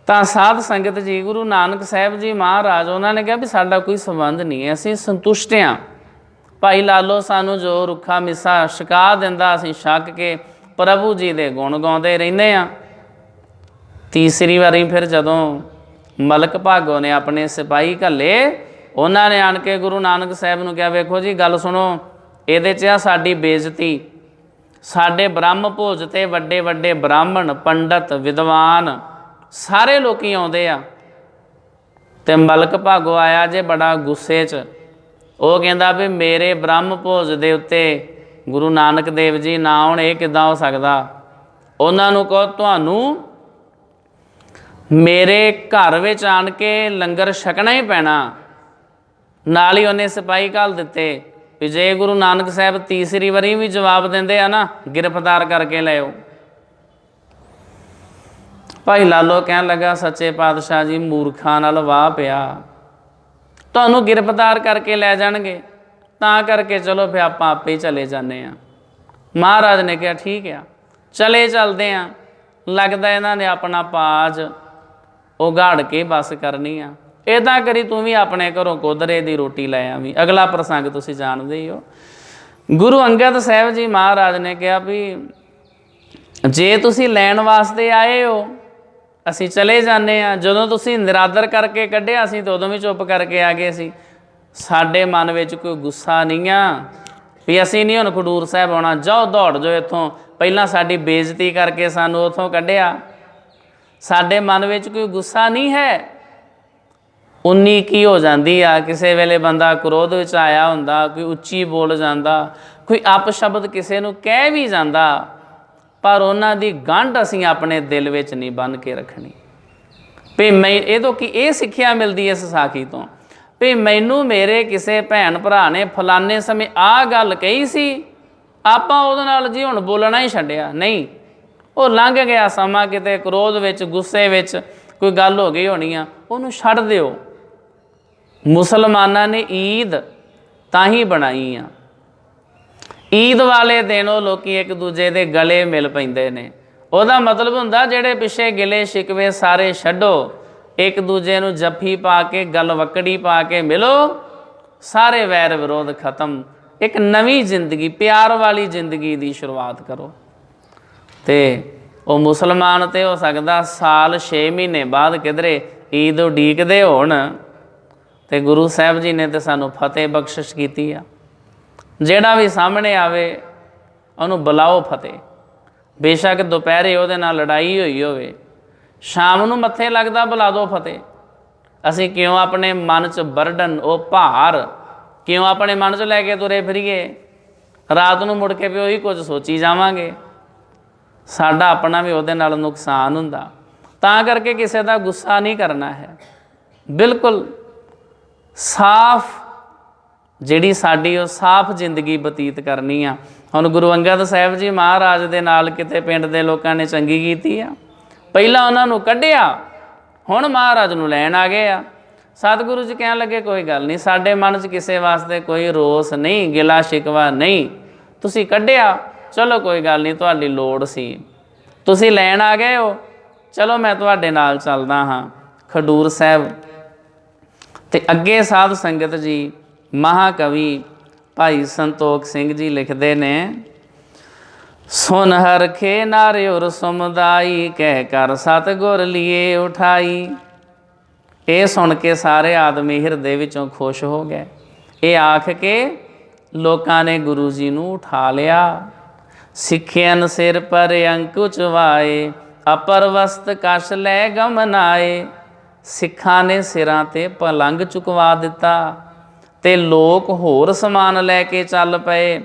ਤਾਂ ਸਾਧ ਸੰਗਤ ਜੀ ਗੁਰੂ ਨਾਨਕ ਸਾਹਿਬ ਜੀ ਮਹਾਰਾਜ ਉਹਨਾਂ ਨੇ ਕਿਹਾ ਵੀ ਸਾਡਾ ਕੋਈ ਸੰਬੰਧ ਨਹੀਂ ਹੈ, ਅਸੀਂ ਸੰਤੁਸ਼ਟ ਹਾਂ। ਭਾਈ ਲਾਲੋ ਸਾਨੂੰ ਜੋ ਰੁੱਖਾ ਮਿੱਸਾ ਛਕਾ ਦਿੰਦਾ ਅਸੀਂ ਛਕ ਕੇ ਪ੍ਰਭੂ ਜੀ ਦੇ ਗੁਣ ਗਾਉਂਦੇ ਰਹਿੰਦੇ ਹਾਂ। ਤੀਸਰੀ ਵਾਰੀ ਫਿਰ ਜਦੋਂ ਮਲਕ ਭਾਗੋ ਨੇ ਆਪਣੇ ਸਿਪਾਹੀ ਘੱਲੇ, ਉਹਨਾਂ ਨੇ ਆਣ ਕੇ ਗੁਰੂ ਨਾਨਕ ਸਾਹਿਬ ਨੂੰ ਕਿਹਾ ਵੇਖੋ ਜੀ ਗੱਲ ਸੁਣੋ, ਇਹਦੇ 'ਚ ਆ ਸਾਡੀ ਬੇਇੱਜ਼ਤੀ। ਸਾਡੇ ਬ੍ਰਹਮ ਭੋਜ 'ਤੇ ਵੱਡੇ ਵੱਡੇ ਬ੍ਰਾਹਮਣ, ਪੰਡਤ, ਵਿਦਵਾਨ ਸਾਰੇ ਲੋਕ ਆਉਂਦੇ ਆ। ਅਤੇ ਮਲਕ ਭਾਗੋ ਆਇਆ ਜੇ ਬੜਾ ਗੁੱਸੇ 'ਚ। ਉਹ ਕਹਿੰਦਾ ਵੀ ਮੇਰੇ ਬ੍ਰਹਮ ਭੋਜ ਦੇ ਉੱਤੇ ਗੁਰੂ ਨਾਨਕ ਦੇਵ ਜੀ ਨਾ ਆਉਣ, ਇਹ ਕਿੱਦਾਂ ਹੋ ਸਕਦਾ। ਉਹਨਾਂ ਨੂੰ ਕਹੋ ਤੁਹਾਨੂੰ ਮੇਰੇ ਘਰ ਵਿੱਚ ਆਣ ਕੇ ਲੰਗਰ ਛਕਣਾ ਹੀ ਪੈਣਾ। ਨਾਲ ਹੀ ਉਹਨੇ ਸਿਪਾਹੀ ਘੱਲ ਦਿੱਤੇ ਵੀ ਜੇ ਗੁਰੂ ਨਾਨਕ ਸਾਹਿਬ ਤੀਸਰੀ ਵਾਰੀ ਵੀ ਜਵਾਬ ਦਿੰਦੇ ਆ ਨਾ, ਗ੍ਰਿਫਤਾਰ ਕਰਕੇ ਲਿਆਓ। ਭਾਈ ਲਾਲੋ ਕਹਿਣ ਲੱਗਾ ਸੱਚੇ ਪਾਤਸ਼ਾਹ ਜੀ ਮੂਰਖਾਂ ਨਾਲ ਵਾਹ ਪਿਆ, ਤੁਹਾਨੂੰ ਗ੍ਰਿਫਤਾਰ ਕਰਕੇ ਲੈ ਜਾਣਗੇ, ਤਾਂ ਕਰਕੇ ਚਲੋ ਫਿਰ ਆਪਾਂ ਆਪੇ ਹੀ ਚਲੇ ਜਾਂਦੇ ਹਾਂ। ਮਹਾਰਾਜ ਨੇ ਕਿਹਾ ਠੀਕ ਆ ਚਲੇ ਚੱਲਦੇ ਹਾਂ। ਲੱਗਦਾ ਇਹਨਾਂ ਨੇ ਆਪਣਾ ਪਾਜ ਉਘਾੜ ਕੇ ਬਸ ਕਰਨੀ ਆ। ਇੱਦਾਂ ਕਰੀ ਤੂੰ ਵੀ ਆਪਣੇ ਘਰੋਂ ਕੋਧਰੇ ਦੀ ਰੋਟੀ ਲੈ ਆਵੀਂ। ਅਗਲਾ ਪ੍ਰਸੰਗ ਤੁਸੀਂ ਜਾਣਦੇ ਹੀ ਹੋ। ਗੁਰੂ ਅੰਗਦ ਸਾਹਿਬ ਜੀ ਮਹਾਰਾਜ ਨੇ ਕਿਹਾ ਵੀ ਜੇ ਤੁਸੀਂ ਲੈਣ ਵਾਸਤੇ ਆਏ ਹੋ ਅਸੀਂ ਚਲੇ ਜਾਂਦੇ ਹਾਂ। ਜਦੋਂ ਤੁਸੀਂ ਨਿਰਾਦਰ ਕਰਕੇ ਕੱਢਿਆ ਸੀ ਤਾਂ ਉਦੋਂ ਵੀ ਚੁੱਪ ਕਰਕੇ ਆ ਗਏ ਸੀ। ਸਾਡੇ ਮਨ ਵਿੱਚ ਕੋਈ ਗੁੱਸਾ ਨਹੀਂ ਆ ਵੀ ਅਸੀਂ ਨਹੀਂ ਹੁਣ ਖਡੂਰ ਸਾਹਿਬ ਆਉਣਾ, ਜਾਓ ਦੌੜ ਜਾਓ ਇੱਥੋਂ, ਪਹਿਲਾਂ ਸਾਡੀ ਬੇਇੱਜ਼ਤੀ ਕਰਕੇ ਸਾਨੂੰ ਉੱਥੋਂ ਕੱਢਿਆ। ਸਾਡੇ ਮਨ ਵਿੱਚ ਕੋਈ ਗੁੱਸਾ ਨਹੀਂ ਹੈ। 19 ਕੀ ਹੋ ਜਾਂਦੀ ਆ, ਕਿਸੇ ਵੇਲੇ ਬੰਦਾ ਕ੍ਰੋਧ ਵਿੱਚ ਆਇਆ ਹੁੰਦਾ, ਕੋਈ ਉੱਚੀ ਬੋਲ ਜਾਂਦਾ, ਕੋਈ ਅਪਸ਼ਬਦ ਕਿਸੇ ਨੂੰ ਕਹਿ ਵੀ ਜਾਂਦਾ, ਪਰ ਉਹਨਾਂ ਦੀ ਗੰਢ ਅਸੀਂ ਆਪਣੇ ਦਿਲ ਵਿੱਚ ਨਹੀਂ ਬੰਨ੍ਹ ਕੇ ਰੱਖਣੀ। ਵੀ ਮੈਂ ਇਹ ਤੋਂ ਕੀ ਇਹ ਸਿੱਖਿਆ ਮਿਲਦੀ ਹੈ ਇਸ ਸਾਖੀ ਤੋਂ ਵੀ ਮੈਨੂੰ ਮੇਰੇ ਕਿਸੇ ਭੈਣ ਭਰਾ ਨੇ ਫਲਾਣੇ ਸਮੇਂ ਆਹ ਗੱਲ ਕਹੀ ਸੀ, ਆਪਾਂ ਉਹਦੇ ਨਾਲ ਜੀ ਹੁਣ ਬੋਲਣਾ ਹੀ ਛੱਡਿਆ। ਨਹੀਂ, ਉਹ ਲੰਘ ਗਿਆ ਸਮਾਂ, ਕਿਤੇ ਕ੍ਰੋਧ ਵਿੱਚ ਗੁੱਸੇ ਵਿੱਚ ਕੋਈ ਗੱਲ ਹੋ ਗਈ ਹੋਣੀ ਆ, ਉਹਨੂੰ ਛੱਡ ਦਿਓ। ਮੁਸਲਮਾਨਾਂ ਨੇ ਈਦ ਤਾਂ ਹੀ ਬਣਾਈ ਆ, ਈਦ ਵਾਲੇ ਦਿਨ ਉਹ ਲੋਕ ਇੱਕ ਦੂਜੇ ਦੇ ਗਲੇ ਮਿਲ ਪੈਂਦੇ ਨੇ। ਉਹਦਾ ਮਤਲਬ ਹੁੰਦਾ ਜਿਹੜੇ ਪਿੱਛੇ ਗਿਲੇ ਸ਼ਿਕਵੇ ਸਾਰੇ ਛੱਡੋ, ਇੱਕ ਦੂਜੇ ਨੂੰ ਜੱਫੀ ਪਾ ਕੇ ਗਲਵੱਕੜੀ ਪਾ ਕੇ ਮਿਲੋ, ਸਾਰੇ ਵੈਰ ਵਿਰੋਧ ਖਤਮ, ਇੱਕ ਨਵੀਂ ਜ਼ਿੰਦਗੀ, ਪਿਆਰ ਵਾਲੀ ਜ਼ਿੰਦਗੀ ਦੀ ਸ਼ੁਰੂਆਤ ਕਰੋ। ਤੇ ਉਹ ਮੁਸਲਮਾਨ ਤੇ ਹੋ ਸਕਦਾ ਸਾਲ 6 ਮਹੀਨੇ ਬਾਅਦ ਕਿਧਰੇ ਈਦ ਉਡੀਕਦੇ ਹੋਣ, ਤੇ ਗੁਰੂ ਸਾਹਿਬ ਜੀ ਨੇ ਤਾਂ ਸਾਨੂੰ ਫਤਿਹ ਬਖਸ਼ਿਸ਼ ਕੀਤੀ ਆ। ਜਿਹੜਾ ਵੀ ਸਾਹਮਣੇ ਆਵੇ ਉਹਨੂੰ ਬੁਲਾਓ ਫਤਿਹ, ਬੇਸ਼ੱਕ ਦੁਪਹਿਰੇ ਉਹਦੇ ਨਾਲ ਲੜਾਈ ਹੋਈ ਹੋਵੇ, ਸ਼ਾਮ ਨੂੰ ਮੱਥੇ ਲੱਗਦਾ ਬੁਲਾ ਦਿਓ ਫਤਿਹ। ਅਸੀਂ ਕਿਉਂ ਆਪਣੇ ਮਨ 'ਚ ਬਰਡਨ, ਉਹ ਭਾਰ ਕਿਉਂ ਆਪਣੇ ਮਨ 'ਚ ਲੈ ਕੇ ਤੁਰੇ ਫਿਰੀਏ? ਰਾਤ ਨੂੰ ਮੁੜ ਕੇ ਵੀ ਉਹੀ ਕੁਝ ਸੋਚੀ ਜਾਵਾਂਗੇ, ਸਾਡਾ ਆਪਣਾ ਵੀ ਉਹਦੇ ਨਾਲ ਨੁਕਸਾਨ ਹੁੰਦਾ। ਤਾਂ ਕਰਕੇ ਕਿਸੇ ਦਾ ਗੁੱਸਾ ਨਹੀਂ ਕਰਨਾ ਹੈ, ਬਿਲਕੁਲ ਸਾਫ਼, ਜਿਹੜੀ ਸਾਡੀ ਉਹ ਸਾਫ਼ ਜ਼ਿੰਦਗੀ ਬਤੀਤ ਕਰਨੀ ਆ। ਹੁਣ ਗੁਰੂ ਅੰਗਦ ਸਾਹਿਬ ਜੀ ਮਹਾਰਾਜ ਦੇ ਨਾਲ ਕਿਤੇ ਪਿੰਡ ਦੇ ਲੋਕਾਂ ਨੇ ਚੰਗੀ ਕੀਤੀ ਆ, ਪਹਿਲਾਂ ਉਹਨਾਂ ਨੂੰ ਕੱਢਿਆ, ਹੁਣ ਮਹਾਰਾਜ ਨੂੰ ਲੈਣ ਆ ਗਏ ਆ। ਸਤਿਗੁਰੂ ਜੀ ਕਹਿਣ ਲੱਗੇ ਕੋਈ ਗੱਲ ਨਹੀਂ, ਸਾਡੇ ਮਨ 'ਚ ਕਿਸੇ ਵਾਸਤੇ ਕੋਈ ਰੋਸ ਨਹੀਂ, ਗਿਲਾ ਸ਼ਿਕਵਾ ਨਹੀਂ, ਤੁਸੀਂ ਕੱਢਿਆ, ਚਲੋ ਕੋਈ ਗੱਲ ਨਹੀਂ, ਤੁਹਾਡੀ ਲੋੜ ਸੀ, ਤੁਸੀਂ ਲੈਣ ਆ ਗਏ ਹੋ, ਚਲੋ ਮੈਂ ਤੁਹਾਡੇ ਨਾਲ ਚੱਲਦਾ ਹਾਂ ਖਡੂਰ ਸਾਹਿਬ। ਤੇ ਅੱਗੇ ਸਾਧ ਸੰਗਤ ਜੀ, ਮਹਾਕਵੀ ਭਾਈ ਸੰਤੋਖ ਸਿੰਘ ਜੀ ਲਿਖਦੇ ਨੇ, ਸੁਨ ਹਰਖੇ ਨਾਰਿਉਰ ਸਮੁਦਾਈ, ਕਹਿ ਕਰ ਸਤਿਗੁਰ ਲੀਏ ਉਠਾਈ। ਇਹ ਸੁਣ ਕੇ ਸਾਰੇ ਆਦਮੀ ਹਿਰਦੇ ਵਿੱਚੋਂ ਖੁਸ਼ ਹੋ ਗਏ। ਇਹ ਆਖ ਕੇ ਲੋਕਾਂ ਨੇ ਗੁਰੂ ਜੀ ਨੂੰ ਉਠਾ ਲਿਆ। ਸਿੱਖਿਅਨ ਸਿਰ ਪਰ ਅੰਕੁਚ ਵਾਏ, ਅਪਰ ਵਸਤ ਕਛ ਲੈ ਗਮਨਾਏ। ਸਿੱਖਾਂ ਨੇ ਸਿਰਾਂ 'ਤੇ ਪਲੰਗ ਚੁਕਵਾ ਦਿੱਤਾ ਤੇ ਲੋਕ ਹੋਰ ਸਮਾਨ ਲੈ ਕੇ ਚੱਲ ਪਏ।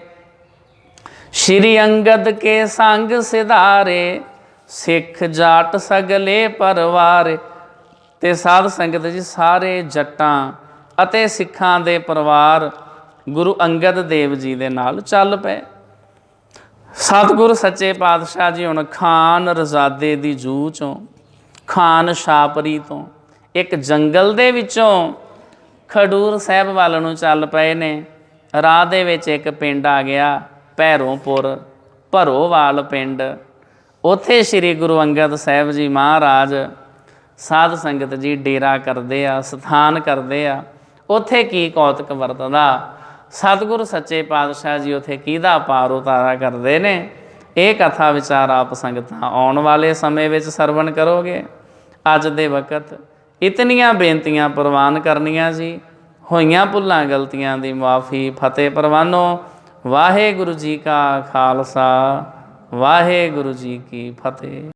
ਸ਼੍ਰੀ ਅੰਗਦ ਕੇ ਸੰਗ ਸਿਧਾਰੇ, ਸਿੱਖ ਜਾਟ ਸਗਲੇ ਪਰਿਵਾਰ। ਤੇ ਸਾਧ ਸੰਗਤ ਜੀ ਸਾਰੇ ਜੱਟਾਂ ਅਤੇ ਸਿੱਖਾਂ ਦੇ ਪਰਿਵਾਰ ਗੁਰੂ ਅੰਗਦ ਦੇਵ ਜੀ ਦੇ ਨਾਲ ਚੱਲ ਪਏ। ਸਤਿਗੁਰ ਸੱਚੇ ਪਾਤਸ਼ਾਹ ਜੀ ਹੁਣ ਖਾਨ ਰਜ਼ਾਦੇ ਦੀ ਜੂਹ 'ਚੋਂ, ਖਾਨ ਸ਼ਾਪਰੀ ਤੋਂ, ਇੱਕ ਜੰਗਲ ਦੇ ਵਿੱਚੋਂ ਖਡੂਰ ਸਾਹਿਬ ਵੱਲ ਨੂੰ ਚੱਲ ਪਏ ਨੇ। ਰਾਹ ਦੇ ਵਿੱਚ ਇੱਕ ਪਿੰਡ ਆ ਗਿਆ, ਭੈਰੋਂਪੁਰ, ਭਰੋਵਾਲ ਪਿੰਡ। ਉੱਥੇ ਸ਼੍ਰੀ ਗੁਰੂ ਅੰਗਦ ਸਾਹਿਬ ਜੀ ਮਹਾਰਾਜ ਸਾਧ ਸੰਗਤ ਜੀ ਡੇਰਾ ਕਰਦੇ ਆ, ਸਥਾਨ ਕਰਦੇ ਆ। ਉੱਥੇ ਕੀ ਕੌਤਕ ਵਰਤਦਾ, ਸਤਿਗੁਰ ਸੱਚੇ ਪਾਤਸ਼ਾਹ ਜੀ ਉੱਥੇ ਕਿਹਦਾ ਪਾਰ ਉਤਾਰਾ ਕਰਦੇ ਨੇ, ਇਹ ਕਥਾ ਵਿਚਾਰ ਆਪ ਸੰਗਤਾਂ ਆਉਣ ਵਾਲੇ ਸਮੇਂ ਵਿੱਚ ਸਰਵਣ ਕਰੋਗੇ। ਅੱਜ ਦੇ ਵਕਤ ਇਤਨੀਆਂ ਬੇਨਤੀਆਂ ਪ੍ਰਵਾਨ ਕਰਨੀਆਂ ਜੀ, ਹੋਈਆਂ ਭੁੱਲਾਂ ਗਲਤੀਆਂ ਦੀ ਮੁਆਫੀ ਫਤਿਹ ਪ੍ਰਵਾਨੋ। ਵਾਹਿਗੁਰੂ ਜੀ ਕਾ ਖਾਲਸਾ, ਵਾਹਿਗੁਰੂ ਜੀ ਕੀ ਫਤਿਹ।